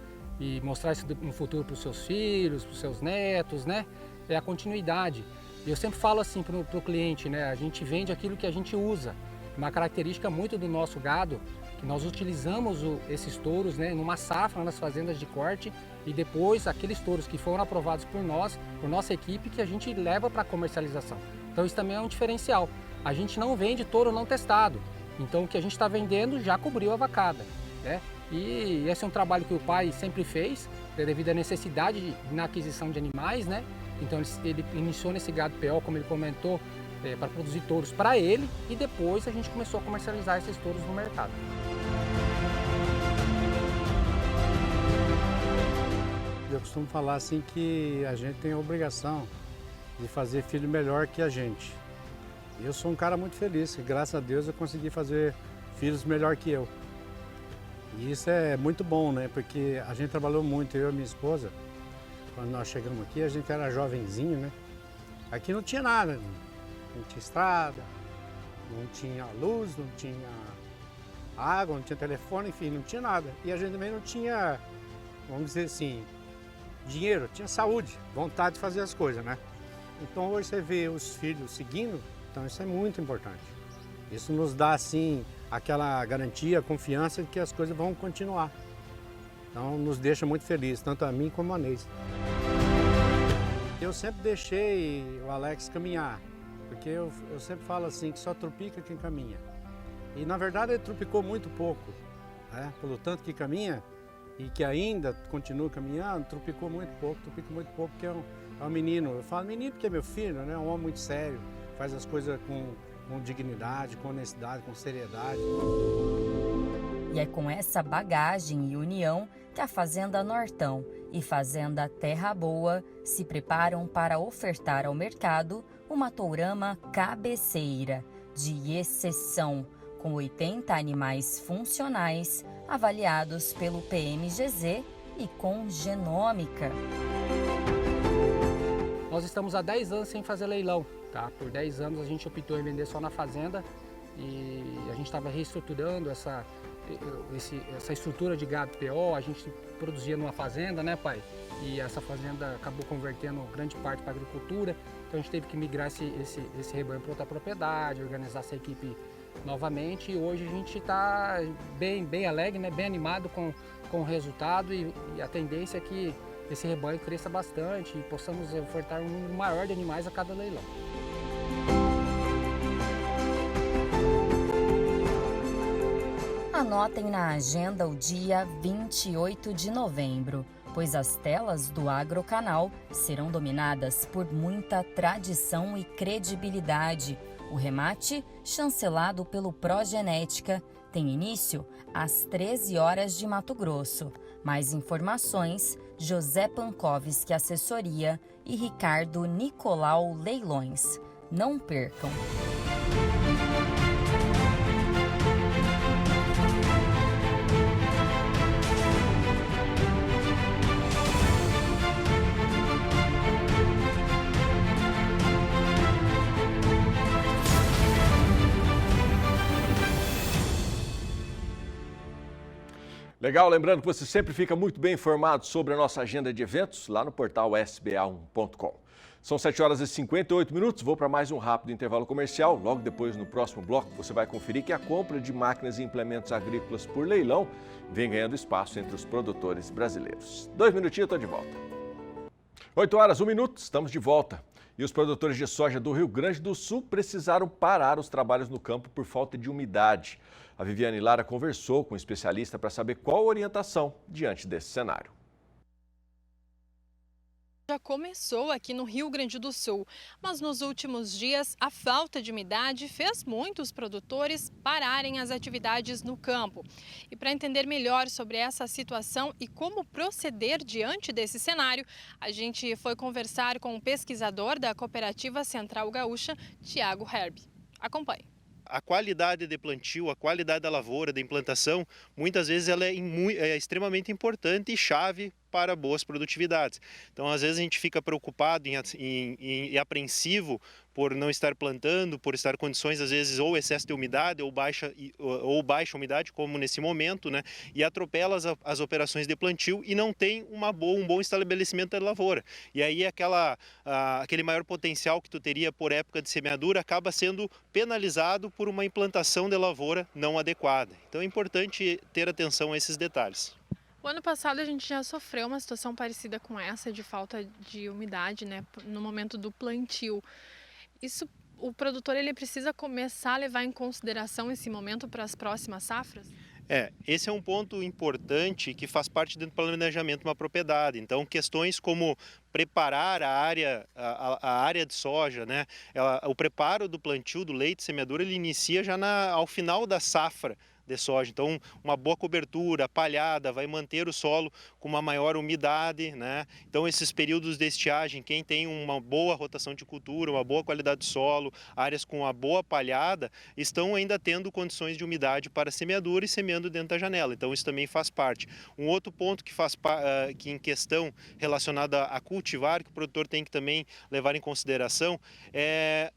E mostrar isso no futuro para os seus filhos, para os seus netos, né? É a continuidade. E eu sempre falo assim para o cliente, né? A gente vende aquilo que a gente usa. Uma característica muito do nosso gado, que nós utilizamos esses touros, né, numa safra nas fazendas de corte e depois aqueles touros que foram aprovados por nós, por nossa equipe, que a gente leva para comercialização. Então isso também é um diferencial. A gente não vende touro não testado. Então o que a gente está vendendo já cobriu a vacada, né? E esse é um trabalho que o pai sempre fez, devido à necessidade na aquisição de animais, né? Então ele iniciou nesse gado PO, como ele comentou, para produzir touros para ele e depois a gente começou a comercializar esses touros no mercado. Eu costumo falar assim que a gente tem a obrigação de fazer filho melhor que a gente. E eu sou um cara muito feliz, que graças a Deus eu consegui fazer filhos melhor que eu. E isso é muito bom, né? Porque a gente trabalhou muito, eu e minha esposa. Quando nós chegamos aqui, a gente era jovenzinho, né? Aqui não tinha nada, não tinha estrada, não tinha luz, não tinha água, não tinha telefone, enfim, não tinha nada. E a gente também não tinha, vamos dizer assim, dinheiro, tinha saúde, vontade de fazer as coisas, né? Então hoje você vê os filhos seguindo, então isso é muito importante. Isso nos dá, assim, aquela garantia, confiança de que as coisas vão continuar. Então nos deixa muito felizes, tanto a mim como a Neise. Eu sempre deixei o Alex caminhar, porque eu sempre falo assim, que só trupica quem caminha. E na verdade ele trupicou muito pouco, né? Pelo tanto que caminha e que ainda continua caminhando, trupicou muito pouco, porque é um menino. Eu falo menino porque é meu filho, né? É um homem muito sério, faz as coisas com dignidade, com honestidade, com seriedade. E é com essa bagagem e união que a Fazenda Nortão e Fazenda Terra Boa se preparam para ofertar ao mercado uma tourama cabeceira, de exceção, com 80 animais funcionais avaliados pelo PMGZ e com genômica. Nós estamos há 10 anos sem fazer leilão, tá? Por 10 anos a gente optou em vender só na fazenda e a gente estava reestruturando essa estrutura de gado PO. A gente produzia numa fazenda, né, pai? E essa fazenda acabou convertendo grande parte para a agricultura, então a gente teve que migrar esse rebanho para outra propriedade, organizar essa equipe novamente e hoje a gente está bem alegre, né, bem animado com o resultado e a tendência é que esse rebanho cresça bastante e possamos ofertar um número maior de animais a cada leilão. Anotem na agenda o dia 28 de novembro, pois as telas do Agrocanal serão dominadas por muita tradição e credibilidade. O remate, chancelado pelo Progenética, tem início às 13 horas de Mato Grosso. Mais informações, José Pankowski Assessoria e Ricardo Nicolau Leilões. Não percam! Legal, lembrando que você sempre fica muito bem informado sobre a nossa agenda de eventos lá no portal sba1.com. São 7 horas e 58 minutos, vou para mais um rápido intervalo comercial. Logo depois, no próximo bloco, você vai conferir que a compra de máquinas e implementos agrícolas por leilão vem ganhando espaço entre os produtores brasileiros. 2 minutinhos, eu estou de volta. 8 horas, 1 minuto, estamos de volta. E os produtores de soja do Rio Grande do Sul precisaram parar os trabalhos no campo por falta de umidade. A Viviane Lara conversou com um especialista para saber qual a orientação diante desse cenário. já começou aqui no Rio Grande do Sul, mas nos últimos dias a falta de umidade fez muitos produtores pararem as atividades no campo. E para entender melhor sobre essa situação e como proceder diante desse cenário, a gente foi conversar com o pesquisador da Cooperativa Central Gaúcha, Tiago Herb. Acompanhe. A qualidade de plantio, a qualidade da lavoura, da implantação, muitas vezes ela é extremamente importante e chave para boas produtividades. Então, às vezes a gente fica preocupado e apreensivo por não estar plantando, por estar em condições, às vezes, ou excesso de umidade ou baixa umidade, como nesse momento, né? E atropela as operações de plantio e não tem um bom estabelecimento da lavoura. E aí aquele maior potencial que tu teria por época de semeadura acaba sendo penalizado por uma implantação de lavoura não adequada. Então é importante ter atenção a esses detalhes. O ano passado a gente já sofreu uma situação parecida com essa, de falta de umidade, né, no momento do plantio. Isso, o produtor ele precisa começar a levar em consideração esse momento para as próximas safras? Esse é um ponto importante que faz parte do planejamento de uma propriedade. Então, questões como preparar a área de soja, né? O preparo do plantio do leite, semeadura, ele inicia já ao final da safra de soja. Então, uma boa cobertura, palhada, vai manter o solo com uma maior umidade, né? Então, esses períodos de estiagem, quem tem uma boa rotação de cultura, uma boa qualidade de solo, áreas com uma boa palhada, estão ainda tendo condições de umidade para semeadura e semeando dentro da janela. Então, isso também faz parte. Um outro ponto que em questão relacionada a cultivar, que o produtor tem que também levar em consideração, é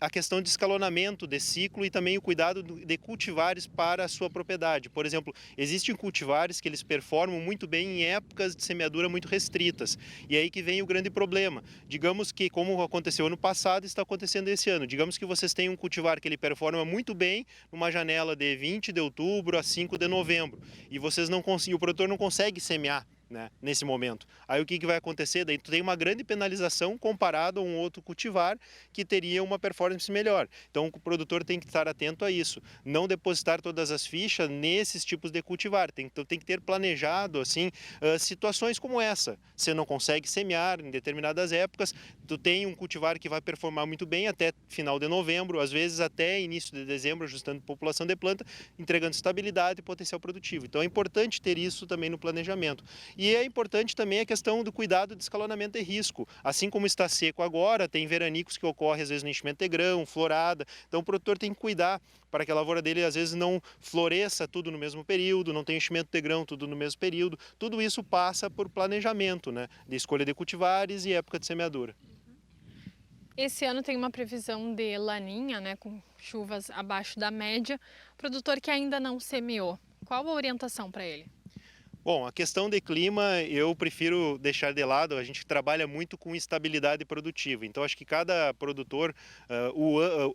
a questão de escalonamento de ciclo e também o cuidado de cultivares para a sua propriedade. Por exemplo, existem cultivares que eles performam muito bem em épocas de semeadura muito restritas. E aí que vem o grande problema. Digamos que, como aconteceu ano passado, está acontecendo esse ano. Digamos que vocês têm um cultivar que ele performa muito bem numa janela de 20 de outubro a 5 de novembro. E o produtor não consegue semear, né, nesse momento. Aí o que vai acontecer? Daí tu tem uma grande penalização comparado a um outro cultivar que teria uma performance melhor. Então o produtor tem que estar atento a isso, não depositar todas as fichas nesses tipos de cultivar. Tem que ter planejado assim situações como essa. Você não consegue semear em determinadas épocas, tu tem um cultivar que vai performar muito bem até final de novembro, às vezes até início de dezembro, ajustando a população de planta, entregando estabilidade e potencial produtivo. Então é importante ter isso também no planejamento. E é importante também a questão do cuidado de escalonamento de risco. Assim como está seco agora, tem veranicos que ocorrem às vezes no enchimento de grão, florada. Então o produtor tem que cuidar para que a lavoura dele às vezes não floresça tudo no mesmo período, não tenha enchimento de grão tudo no mesmo período. Tudo isso passa por planejamento, né, de escolha de cultivares e época de semeadura. Esse ano tem uma previsão de laninha, né, com chuvas abaixo da média. O produtor que ainda não semeou, qual a orientação para ele? Bom, a questão de clima eu prefiro deixar de lado, a gente trabalha muito com estabilidade produtiva, então acho que cada produtor,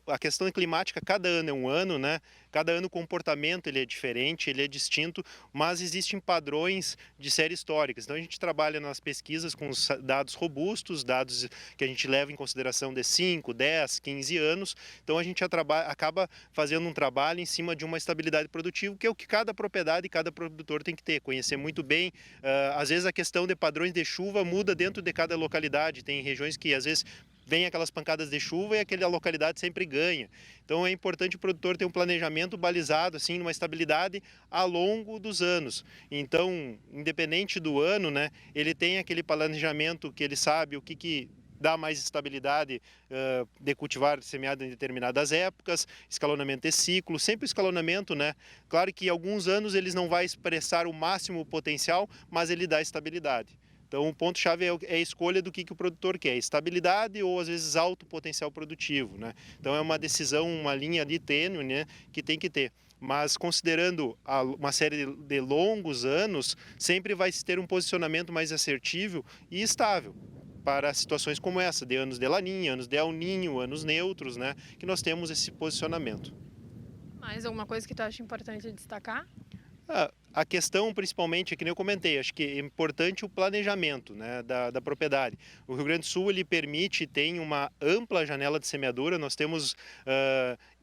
a questão climática, cada ano é um ano, né? Cada ano o comportamento ele é diferente, ele é distinto, mas existem padrões de série históricas. Então a gente trabalha nas pesquisas com os dados robustos, dados que a gente leva em consideração de 5, 10, 15 anos, então a gente acaba fazendo um trabalho em cima de uma estabilidade produtiva, que é o que cada propriedade e cada produtor tem que ter, conhecer muito bem. Às vezes a questão de padrões de chuva muda dentro de cada localidade, tem regiões que às vezes vem aquelas pancadas de chuva e aquela localidade sempre ganha. Então é importante o produtor ter um planejamento balizado assim numa estabilidade ao longo dos anos. Então, independente do ano, né, ele tem aquele planejamento que ele sabe o que dá mais estabilidade de cultivar semeado em determinadas épocas, escalonamento de ciclo, sempre escalonamento, né? Claro que em alguns anos eles não vai expressar o máximo potencial, mas ele dá estabilidade. Então, o ponto-chave é a escolha do que o produtor quer, estabilidade ou, às vezes, alto potencial produtivo, né? Então, é uma decisão, uma linha ali tênue, né, que tem que ter. Mas, considerando uma série de longos anos, sempre vai se ter um posicionamento mais assertivo e estável para situações como essa, de anos de laninha, anos de El Niño, anos neutros, né, que nós temos esse posicionamento. Mais alguma coisa que tu acha importante destacar? A questão, principalmente, é que nem eu comentei, acho que é importante o planejamento, né, da propriedade. O Rio Grande do Sul, ele permite, tem uma ampla janela de semeadura, nós temos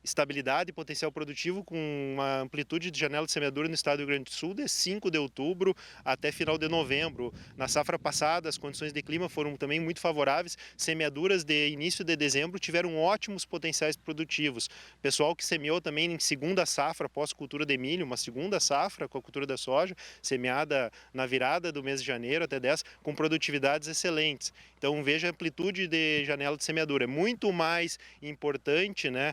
estabilidade e potencial produtivo com uma amplitude de janela de semeadura no estado do Rio Grande do Sul de 5 de outubro até final de novembro. Na safra passada, as condições de clima foram também muito favoráveis, semeaduras de início de dezembro tiveram ótimos potenciais produtivos. Pessoal que semeou também em segunda safra, pós-cultura de milho, uma segunda safra com a cultura da soja, semeada na virada do mês de janeiro até 10, com produtividades excelentes. Então veja a amplitude de janela de semeadura, é muito mais importante, né,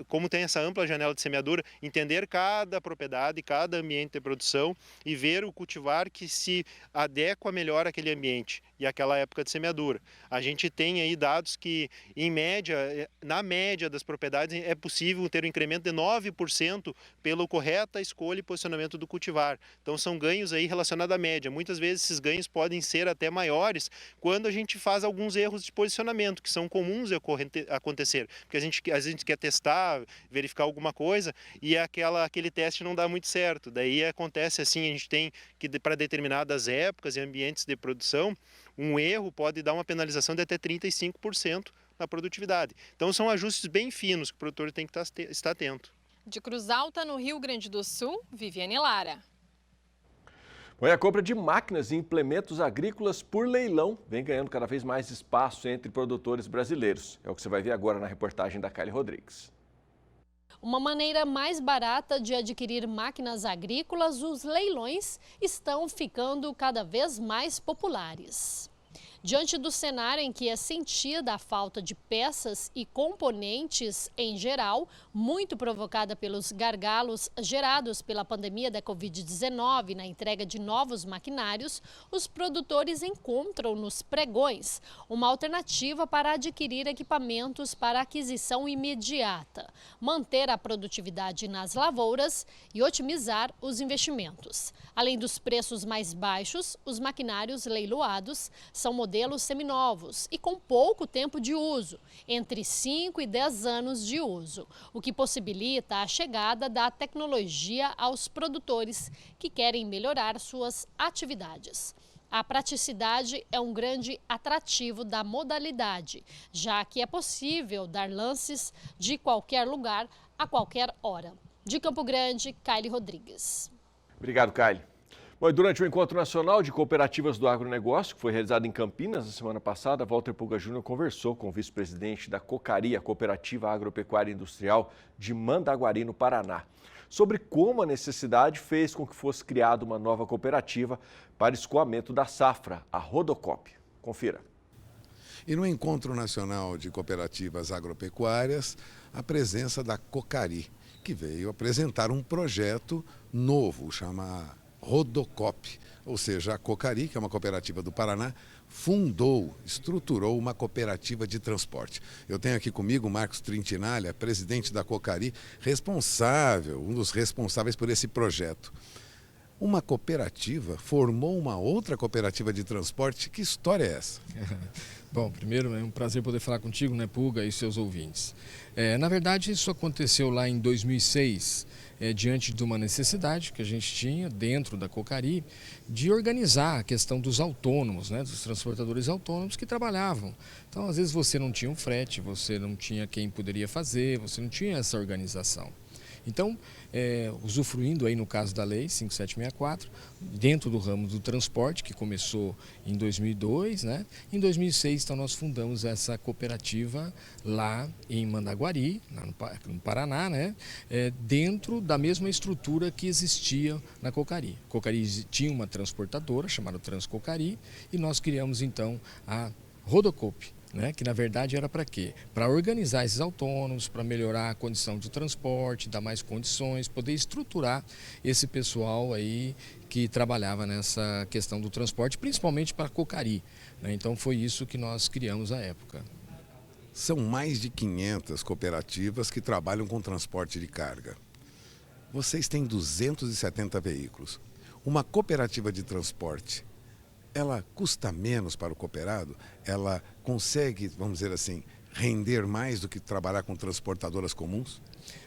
como tem essa ampla janela de semeadura, entender cada propriedade, cada ambiente de produção e ver o cultivar que se adequa melhor àquele ambiente e àquela época de semeadura. A gente tem aí dados que, em média, na média das propriedades, é possível ter um incremento de 9% pela correta escolha e posicionamento do cultivar. Então são ganhos aí relacionados à média. Muitas vezes esses ganhos podem ser até maiores quando a gente faz alguns erros de posicionamento, que são comuns de acontecer. Porque a gente quer testar, verificar alguma coisa e aquele teste não dá muito certo. Daí acontece assim, a gente tem que para determinadas épocas e ambientes de produção, um erro pode dar uma penalização de até 35% na produtividade. Então são ajustes bem finos que o produtor tem que estar atento. De Cruz Alta, no Rio Grande do Sul, Viviane Lara. Bom, a compra de máquinas e implementos agrícolas por leilão vem ganhando cada vez mais espaço entre produtores brasileiros. É o que você vai ver agora na reportagem da Kylie Rodrigues. Uma maneira mais barata de adquirir máquinas agrícolas, os leilões estão ficando cada vez mais populares. Diante do cenário em que é sentida a falta de peças e componentes em geral, muito provocada pelos gargalos gerados pela pandemia da Covid-19 na entrega de novos maquinários, os produtores encontram nos pregões uma alternativa para adquirir equipamentos para aquisição imediata, manter a produtividade nas lavouras e otimizar os investimentos. Além dos preços mais baixos, os maquinários leiloados são modelos seminovos e com pouco tempo de uso, entre 5 e 10 anos de uso, o que possibilita a chegada da tecnologia aos produtores que querem melhorar suas atividades. A praticidade é um grande atrativo da modalidade, já que é possível dar lances de qualquer lugar a qualquer hora. De Campo Grande, Kylie Rodrigues. Obrigado, Kylie. Bom, durante o Encontro Nacional de Cooperativas do Agronegócio, que foi realizado em Campinas na semana passada, Walter Pulga Júnior conversou com o vice-presidente da Cocari, a Cooperativa Agropecuária Industrial de Mandaguari, no Paraná, sobre como a necessidade fez com que fosse criada uma nova cooperativa para escoamento da safra, a Rodocop. Confira. E no Encontro Nacional de Cooperativas Agropecuárias, a presença da Cocari, que veio apresentar um projeto novo, chama Rodocop, ou seja, a Cocari, que é uma cooperativa do Paraná, estruturou uma cooperativa de transporte. Eu tenho aqui comigo o Marcos Trintinalha, presidente da Cocari, um dos responsáveis por esse projeto. Uma cooperativa formou uma outra cooperativa de transporte, que história é essa? Bom, primeiro é um prazer poder falar contigo, né, Pulga, e seus ouvintes. Na verdade, isso aconteceu lá em 2006, diante de uma necessidade que a gente tinha dentro da Cocari de organizar a questão dos autônomos, né, dos transportadores autônomos que trabalhavam. Então, às vezes você não tinha um frete, você não tinha quem poderia fazer, você não tinha essa organização. Então, usufruindo aí no caso da lei 5764, dentro do ramo do transporte, que começou em 2002, né? Em 2006, então, nós fundamos essa cooperativa lá em Mandaguari, lá no Paraná, né? Dentro da mesma estrutura que existia na Cocari. A Cocari tinha uma transportadora chamada Transcocari e nós criamos então a Rodocop, né, que na verdade era para quê? Para organizar esses autônomos, para melhorar a condição de transporte, dar mais condições, poder estruturar esse pessoal aí que trabalhava nessa questão do transporte, principalmente para a Cocari, né? Então foi isso que nós criamos à época. São mais de 500 cooperativas que trabalham com transporte de carga. Vocês têm 270 veículos. Uma cooperativa de transporte, ela custa menos para o cooperado? Ela consegue, vamos dizer assim, render mais do que trabalhar com transportadoras comuns?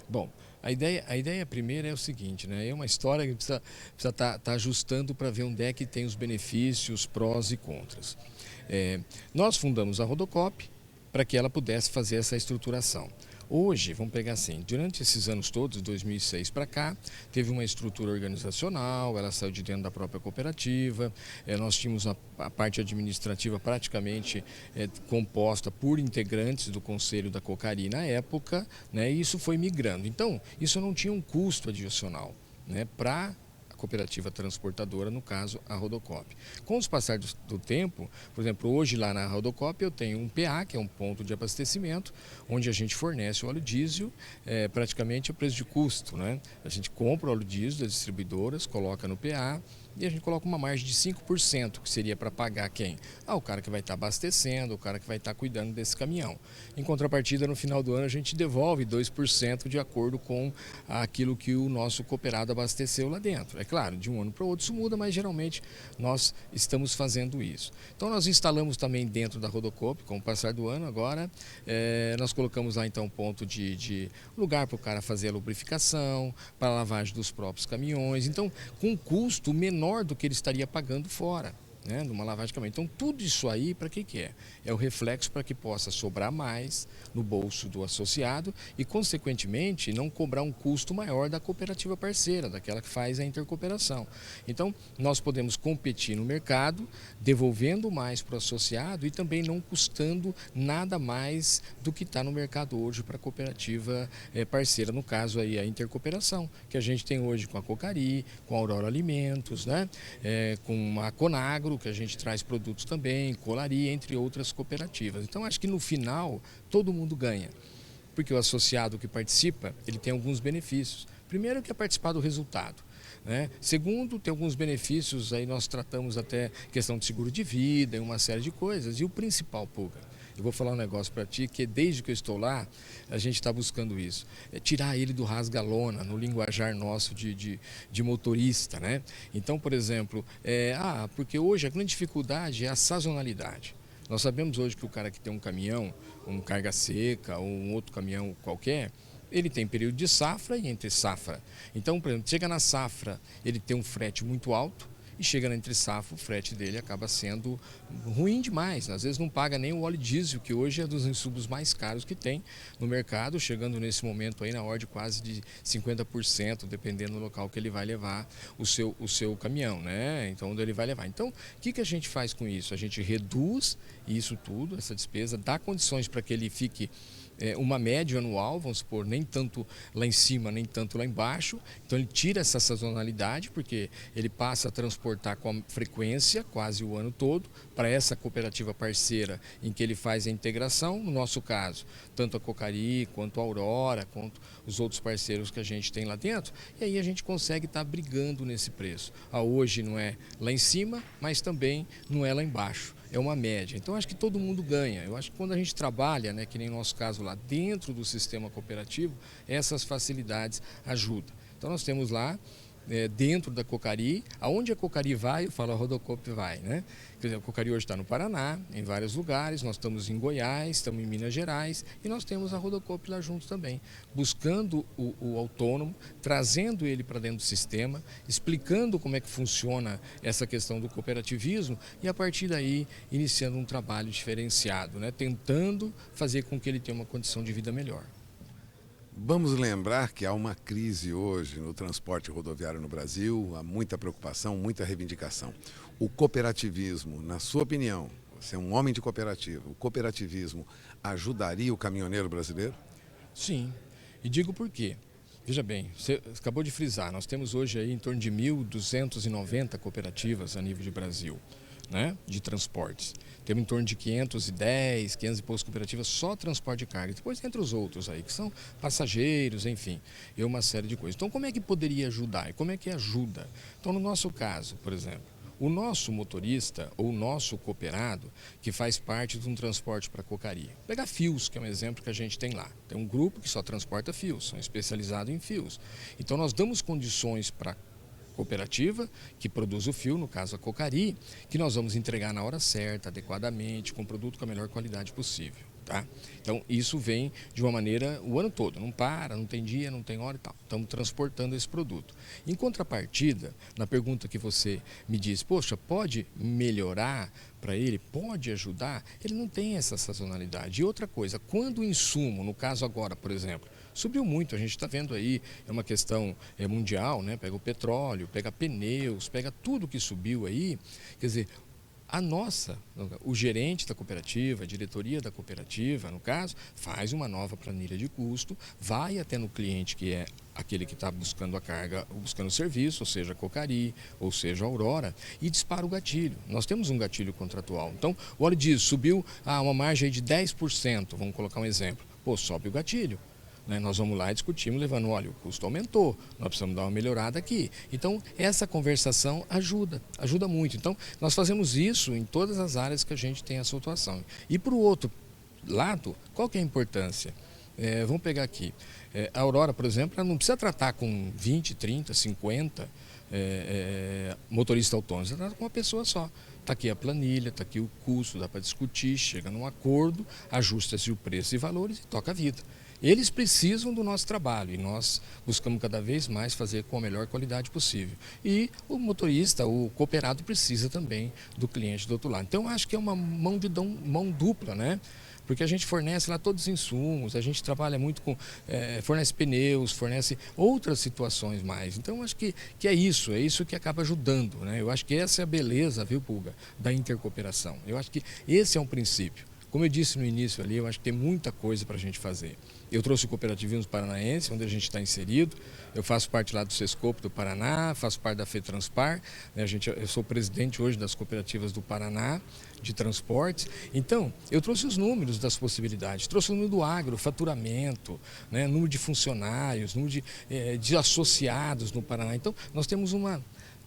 Bom, A ideia primeira é o seguinte, né? É uma história que precisa tá ajustando para ver onde é que tem os benefícios, prós e contras. Nós fundamos a Rodocop para que ela pudesse fazer essa estruturação. Hoje, vamos pegar assim, durante esses anos todos, 2006 para cá, teve uma estrutura organizacional, ela saiu de dentro da própria cooperativa, nós tínhamos a parte administrativa praticamente composta por integrantes do Conselho da Cocari na época, né, e isso foi migrando. Então, isso não tinha um custo adicional, né, para cooperativa transportadora, no caso a Rodocop. Com os passar do tempo, por exemplo, hoje lá na Rodocop eu tenho um PA, que é um ponto de abastecimento, onde a gente fornece o óleo diesel praticamente a preço de custo, né? A gente compra o óleo diesel das distribuidoras, coloca no PA e a gente coloca uma margem de 5%, que seria para pagar quem? O cara que vai estar abastecendo, o cara que vai estar cuidando desse caminhão. Em contrapartida, no final do ano, a gente devolve 2% de acordo com aquilo que o nosso cooperado abasteceu lá dentro. É claro, de um ano para o outro isso muda, mas geralmente nós estamos fazendo isso. Então nós instalamos também dentro da Rodocop, com o passar do ano agora, nós colocamos lá então um ponto de lugar para o cara fazer a lubrificação, para a lavagem dos próprios caminhões, então com um custo menor do que ele estaria pagando fora, né, numa lavagem de caminhão. Então tudo isso aí para que é? É o reflexo para que possa sobrar mais no bolso do associado e consequentemente não cobrar um custo maior da cooperativa parceira, daquela que faz a intercooperação. Então nós podemos competir no mercado, devolvendo mais para o associado e também não custando nada mais do que está no mercado hoje para a cooperativa parceira, no caso aí a intercooperação, que a gente tem hoje com a Cocari, com a Aurora Alimentos, né, com a Conagro, que a gente traz produtos também, Colaria, entre outras cooperativas. Então acho que no final todo mundo ganha, porque o associado que participa, ele tem alguns benefícios. Primeiro que é participar do resultado, né? Segundo, tem alguns benefícios, aí nós tratamos até questão de seguro de vida e uma série de coisas. E o principal, Puga, eu vou falar um negócio para ti, que desde que eu estou lá, a gente está buscando isso. Tirar ele do rasga-lona, no linguajar nosso de motorista, né? Então, por exemplo, porque hoje a grande dificuldade é a sazonalidade. Nós sabemos hoje que o cara que tem um caminhão, um carga seca ou um outro caminhão qualquer, ele tem período de safra e entre safra. Então, por exemplo, chega na safra, ele tem um frete muito alto, e chega na entre safra, o frete dele acaba sendo ruim demais. Às vezes não paga nem o óleo diesel, que hoje é dos insumos mais caros que tem no mercado, chegando nesse momento aí na ordem quase de 50%, dependendo do local que ele vai levar o seu caminhão, né? Então, onde ele vai levar. Então, o que a gente faz com isso? A gente reduz isso tudo, essa despesa, dá condições para que ele fique uma média anual, vamos supor, nem tanto lá em cima, nem tanto lá embaixo. Então ele tira essa sazonalidade, porque ele passa a transportar com frequência, quase o ano todo, para essa cooperativa parceira em que ele faz a integração, no nosso caso, tanto a Cocari, quanto a Aurora, quanto os outros parceiros que a gente tem lá dentro, e aí a gente consegue estar brigando nesse preço. Hoje não é lá em cima, mas também não é lá embaixo. É uma média. Então, acho que todo mundo ganha. Eu acho que quando a gente trabalha, né, que nem no nosso caso lá, dentro do sistema cooperativo, essas facilidades ajudam. Então, nós temos lá, dentro da Cocari, aonde a Cocari vai, eu falo a Rodocop vai, né? Quer dizer, a Cocari hoje está no Paraná, em vários lugares, nós estamos em Goiás, estamos em Minas Gerais e nós temos a Rodocop lá junto também, buscando o autônomo, trazendo ele para dentro do sistema, explicando como é que funciona essa questão do cooperativismo e a partir daí iniciando um trabalho diferenciado, né? Tentando fazer com que ele tenha uma condição de vida melhor. Vamos lembrar que há uma crise hoje no transporte rodoviário no Brasil, há muita preocupação, muita reivindicação. O cooperativismo, na sua opinião, você é um homem de cooperativa, o cooperativismo ajudaria o caminhoneiro brasileiro? Sim, e digo por quê. Veja bem, você acabou de frisar, nós temos hoje aí em torno de 1.290 cooperativas a nível de Brasil, né, de transportes. Temos em torno de 510, 500 e poucas cooperativas só transporte de carga. Depois entre os outros aí, que são passageiros, enfim, e uma série de coisas. Então, como é que poderia ajudar? E como é que ajuda? Então, no nosso caso, por exemplo, o nosso motorista ou o nosso cooperado, que faz parte de um transporte para a Cocari. Pegar fios, que é um exemplo que a gente tem lá. Tem um grupo que só transporta fios, são especializados em fios. Então, nós damos condições para cooperativa que produz o fio, no caso a Cocari, que nós vamos entregar na hora certa, adequadamente, com produto com a melhor qualidade possível. tá? Então, isso vem de uma maneira o ano todo, não para, não tem dia, não tem hora e tal. Estamos transportando esse produto. Em contrapartida, na pergunta que você me diz, poxa, pode melhorar para ele, pode ajudar? Ele não tem essa sazonalidade. E outra coisa, quando o insumo, no caso agora, por exemplo, subiu muito, a gente está vendo aí, é uma questão mundial, né? Pega o petróleo, pega pneus, pega tudo que subiu aí, quer dizer, o gerente da cooperativa, a diretoria da cooperativa, no caso, faz uma nova planilha de custo, vai até no cliente que é aquele que está buscando a carga, buscando o serviço, ou seja, a Cocari, ou seja, a Aurora, e dispara o gatilho. Nós temos um gatilho contratual. Então, o óleo diesel subiu uma margem aí de 10%, vamos colocar um exemplo. Pô, sobe o gatilho. Nós vamos lá e discutimos, levando, olha, o custo aumentou, nós precisamos dar uma melhorada aqui. Então, essa conversação ajuda muito. Então, nós fazemos isso em todas as áreas que a gente tem essa atuação. E para o outro lado, qual que é a importância? Vamos pegar aqui. A Aurora, por exemplo, ela não precisa tratar com 20, 30, 50 motoristas autônomos, ela trata com uma pessoa só. Está aqui a planilha, está aqui o custo, dá para discutir, chega num acordo, ajusta-se o preço e valores e toca a vida. Eles precisam do nosso trabalho e nós buscamos cada vez mais fazer com a melhor qualidade possível. E o motorista, o cooperado, precisa também do cliente do outro lado. Então, acho que é uma mão dupla, né? Porque a gente fornece lá todos os insumos, a gente trabalha muito com, fornece pneus, fornece outras situações mais. Então, acho que é isso que acaba ajudando, né? Eu acho que essa é a beleza, viu, Pulga, da intercooperação. Eu acho que esse é um princípio. Como eu disse no início ali, eu acho que tem muita coisa para a gente fazer. Eu trouxe o cooperativismo paranaense, onde a gente está inserido. Eu faço parte lá do Sescope do Paraná, faço parte da FETranspar. Eu sou presidente hoje das cooperativas do Paraná, de transportes. Então, eu trouxe os números das possibilidades. Trouxe o número do agro, faturamento, né, número de funcionários, número de associados no Paraná. Então, nós temos uma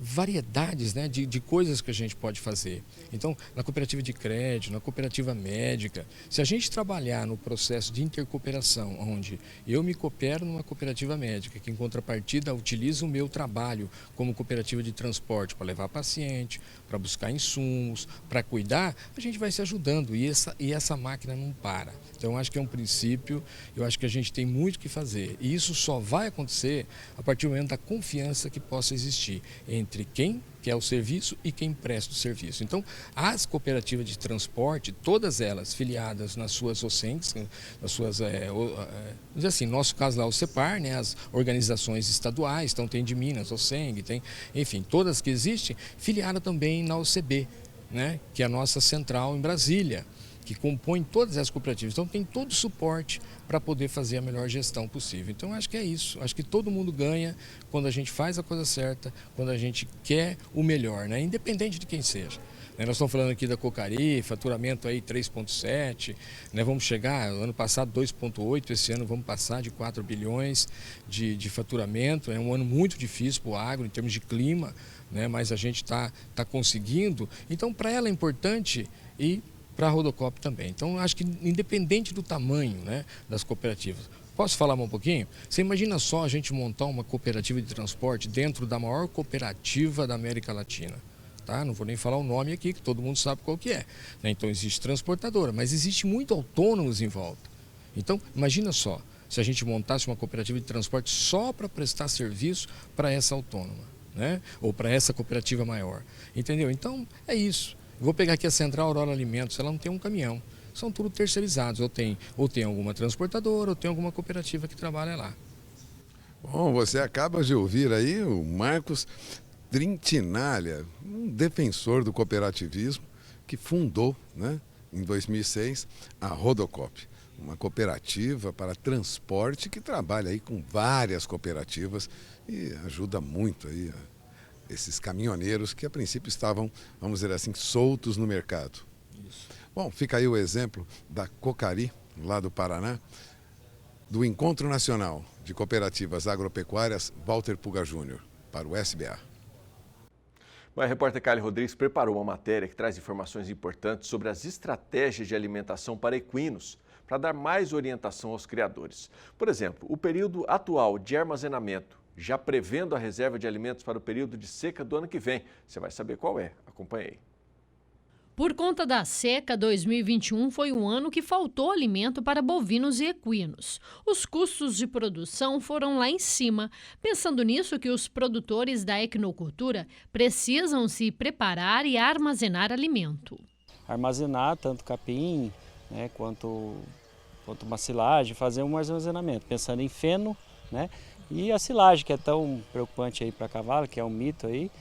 variedades, né, de coisas que a gente pode fazer. Então, na cooperativa de crédito, na cooperativa médica, se a gente trabalhar no processo de intercooperação, onde eu me coopero numa cooperativa médica, que em contrapartida utiliza o meu trabalho como cooperativa de transporte para levar paciente, para buscar insumos, para cuidar, a gente vai se ajudando e essa máquina não para. Então, eu acho que é um princípio, eu acho que a gente tem muito que fazer. E isso só vai acontecer a partir do momento da confiança que possa existir entre quem quer o serviço e quem presta o serviço. Então, as cooperativas de transporte, todas elas filiadas nas suas OCENGs, nas suas, assim, no nosso caso lá o CEPAR, né, as organizações estaduais, então tem de Minas, OCENG, tem, enfim, todas que existem, filiada também na OCB, né, que é a nossa central em Brasília, que compõe todas as cooperativas. Então, tem todo o suporte para poder fazer a melhor gestão possível. Então, acho que é isso. Acho que todo mundo ganha quando a gente faz a coisa certa, quando a gente quer o melhor, né? Independente de quem seja. Nós estamos falando aqui da Cocari, faturamento aí 3,7, né? Vamos chegar, ano passado 2,8, esse ano vamos passar de 4 bilhões de faturamento. É um ano muito difícil para o agro, em termos de clima, né? Mas a gente está conseguindo. Então, para ela é importante e para a Rodocop também. Então, acho que independente do tamanho, né, das cooperativas. Posso falar um pouquinho? Você imagina só a gente montar uma cooperativa de transporte dentro da maior cooperativa da América Latina. Tá? Não vou nem falar o nome aqui, que todo mundo sabe qual que é. Né? Então, existe transportadora, mas existe muito autônomos em volta. Então, imagina só, se a gente montasse uma cooperativa de transporte só para prestar serviço para essa autônoma, né? Ou para essa cooperativa maior. Entendeu? Então, é isso. Vou pegar aqui a Central Aurora Alimentos, ela não tem um caminhão, são tudo terceirizados, ou tem alguma transportadora, ou tem alguma cooperativa que trabalha lá. Bom, você acaba de ouvir aí o Marcos Trintinalha, um defensor do cooperativismo que fundou, né, em 2006 a Rodocop, uma cooperativa para transporte que trabalha aí com várias cooperativas e ajuda muito aí esses caminhoneiros que a princípio estavam, vamos dizer assim, soltos no mercado. Isso. Bom, fica aí o exemplo da Cocari, lá do Paraná, do Encontro Nacional de Cooperativas Agropecuárias Walter Puga Júnior, para o SBA. A repórter Kali Rodrigues preparou uma matéria que traz informações importantes sobre as estratégias de alimentação para equinos, para dar mais orientação aos criadores. Por exemplo, o período atual de armazenamento, já prevendo a reserva de alimentos para o período de seca do ano que vem. Você vai saber qual é. Acompanhe aí. Por conta da seca, 2021 foi um ano que faltou alimento para bovinos e equinos. Os custos de produção foram lá em cima. Pensando nisso, que os produtores da equinocultura precisam se preparar e armazenar alimento. Armazenar tanto capim, né, quanto uma silagem, fazer um armazenamento, pensando em feno, né, e a silagem, que é tão preocupante aí para cavalo, que é um mito aí,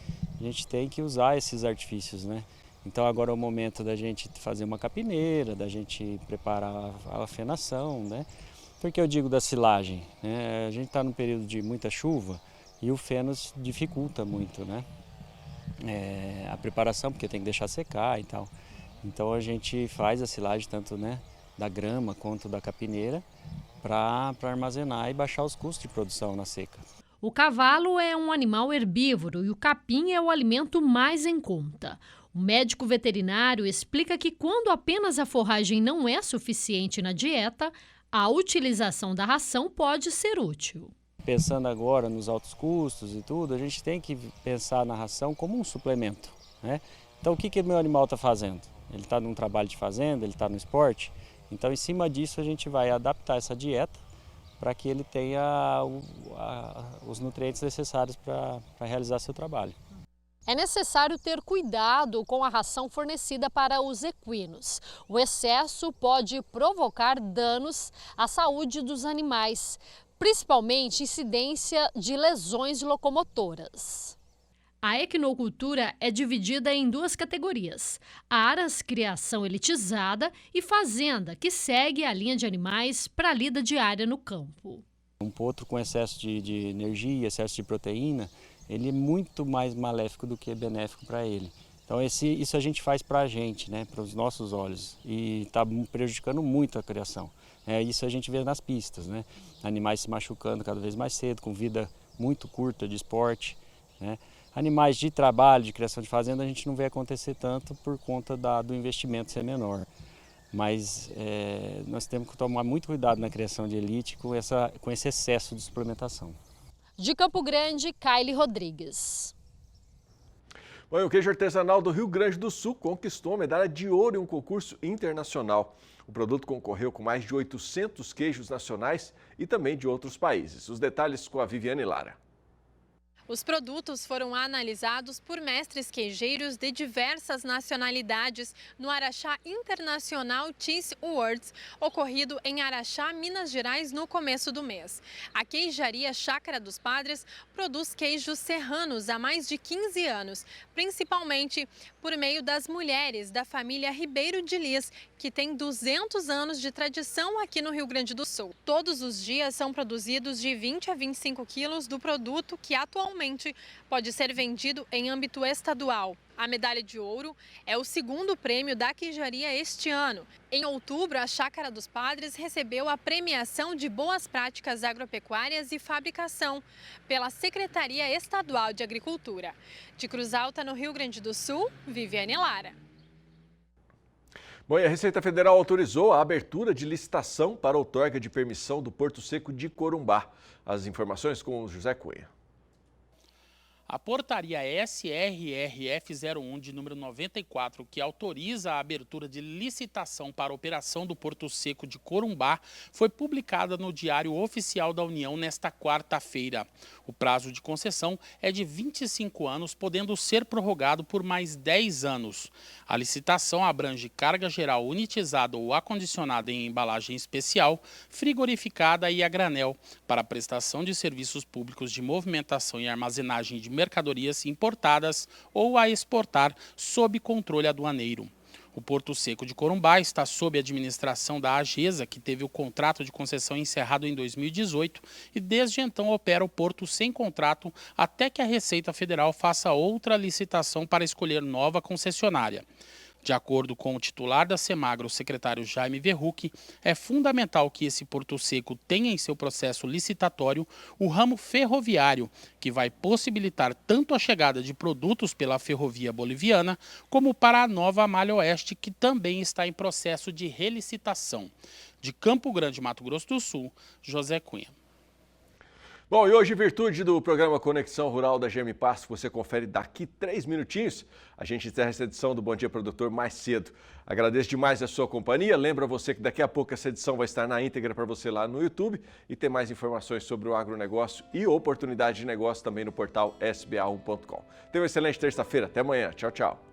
a gente tem que usar esses artifícios, né. Então agora é o momento da gente fazer uma capineira, da gente preparar a fenação, né. Por que eu digo da silagem? A gente está num período de muita chuva e o feno dificulta muito, né, a preparação, porque tem que deixar secar e tal. Então a gente faz a silagem tanto, né, da grama quanto da capineira para armazenar e baixar os custos de produção na seca. O cavalo é um animal herbívoro e o capim é o alimento mais em conta. O médico veterinário explica que quando apenas a forragem não é suficiente na dieta, a utilização da ração pode ser útil. Pensando agora nos altos custos e tudo, a gente tem que pensar na ração como um suplemento, né? Então o que o meu animal está fazendo? Ele está num trabalho de fazenda, ele está no esporte. Então, em cima disso, a gente vai adaptar essa dieta para que ele tenha os nutrientes necessários para realizar seu trabalho. É necessário ter cuidado com a ração fornecida para os equinos. O excesso pode provocar danos à saúde dos animais, principalmente incidência de lesões locomotoras. A equinocultura é dividida em duas categorias: aras, criação elitizada, e fazenda, que segue a linha de animais para a lida diária no campo. Um potro com excesso de energia, excesso de proteína, ele é muito mais maléfico do que benéfico para ele. Então isso a gente faz para a gente, né, para os nossos olhos, e está prejudicando muito a criação. Isso a gente vê nas pistas, né? Animais se machucando cada vez mais cedo, com vida muito curta de esporte, né? Animais de trabalho, de criação de fazenda, a gente não vê acontecer tanto por conta do investimento ser menor. Mas nós temos que tomar muito cuidado na criação de elite com esse excesso de suplementação. De Campo Grande, Kaile Rodrigues. Bom, o queijo artesanal do Rio Grande do Sul conquistou a medalha de ouro em um concurso internacional. O produto concorreu com mais de 800 queijos nacionais e também de outros países. Os detalhes com a Viviane Lara. Os produtos foram analisados por mestres queijeiros de diversas nacionalidades no Araxá International Cheese Awards, ocorrido em Araxá, Minas Gerais, no começo do mês. A queijaria Chácara dos Padres produz queijos serranos há mais de 15 anos, principalmente por meio das mulheres da família Ribeiro de Lis, que tem 200 anos de tradição aqui no Rio Grande do Sul. Todos os dias são produzidos de 20 a 25 quilos do produto, que atualmente pode ser vendido em âmbito estadual. A medalha de ouro é o segundo prêmio da queijaria este ano. Em outubro, a Chácara dos Padres recebeu a premiação de Boas Práticas Agropecuárias e Fabricação pela Secretaria Estadual de Agricultura. De Cruz Alta, no Rio Grande do Sul, Viviane Lara. Bom, e a Receita Federal autorizou a abertura de licitação para outorga de permissão do Porto Seco de Corumbá. As informações com o José Cunha. A portaria SRRF01 de número 94, que autoriza a abertura de licitação para a operação do Porto Seco de Corumbá, foi publicada no Diário Oficial da União nesta quarta-feira. O prazo de concessão é de 25 anos, podendo ser prorrogado por mais 10 anos. A licitação abrange carga geral unitizada ou acondicionada em embalagem especial, frigorificada e a granel, para a prestação de serviços públicos de movimentação e armazenagem de mercadorias importadas ou a exportar sob controle aduaneiro. O Porto Seco de Corumbá está sob a administração da AGESA, que teve o contrato de concessão encerrado em 2018 e desde então opera o porto sem contrato até que a Receita Federal faça outra licitação para escolher nova concessionária. De acordo com o titular da Semagro, o secretário Jaime Verruc, é fundamental que esse Porto Seco tenha em seu processo licitatório o ramo ferroviário, que vai possibilitar tanto a chegada de produtos pela ferrovia boliviana, como para a nova Malha Oeste, que também está em processo de relicitação. De Campo Grande, Mato Grosso do Sul, José Cunha. Bom, e hoje, em virtude do programa Conexão Rural da GM Pasto, você confere daqui 3 minutinhos. A gente encerra essa edição do Bom Dia Produtor mais cedo. Agradeço demais a sua companhia. Lembra você que daqui a pouco essa edição vai estar na íntegra para você lá no YouTube e tem mais informações sobre o agronegócio e oportunidade de negócio também no portal sba1.com. Tenha uma excelente terça-feira. Até amanhã. Tchau, tchau.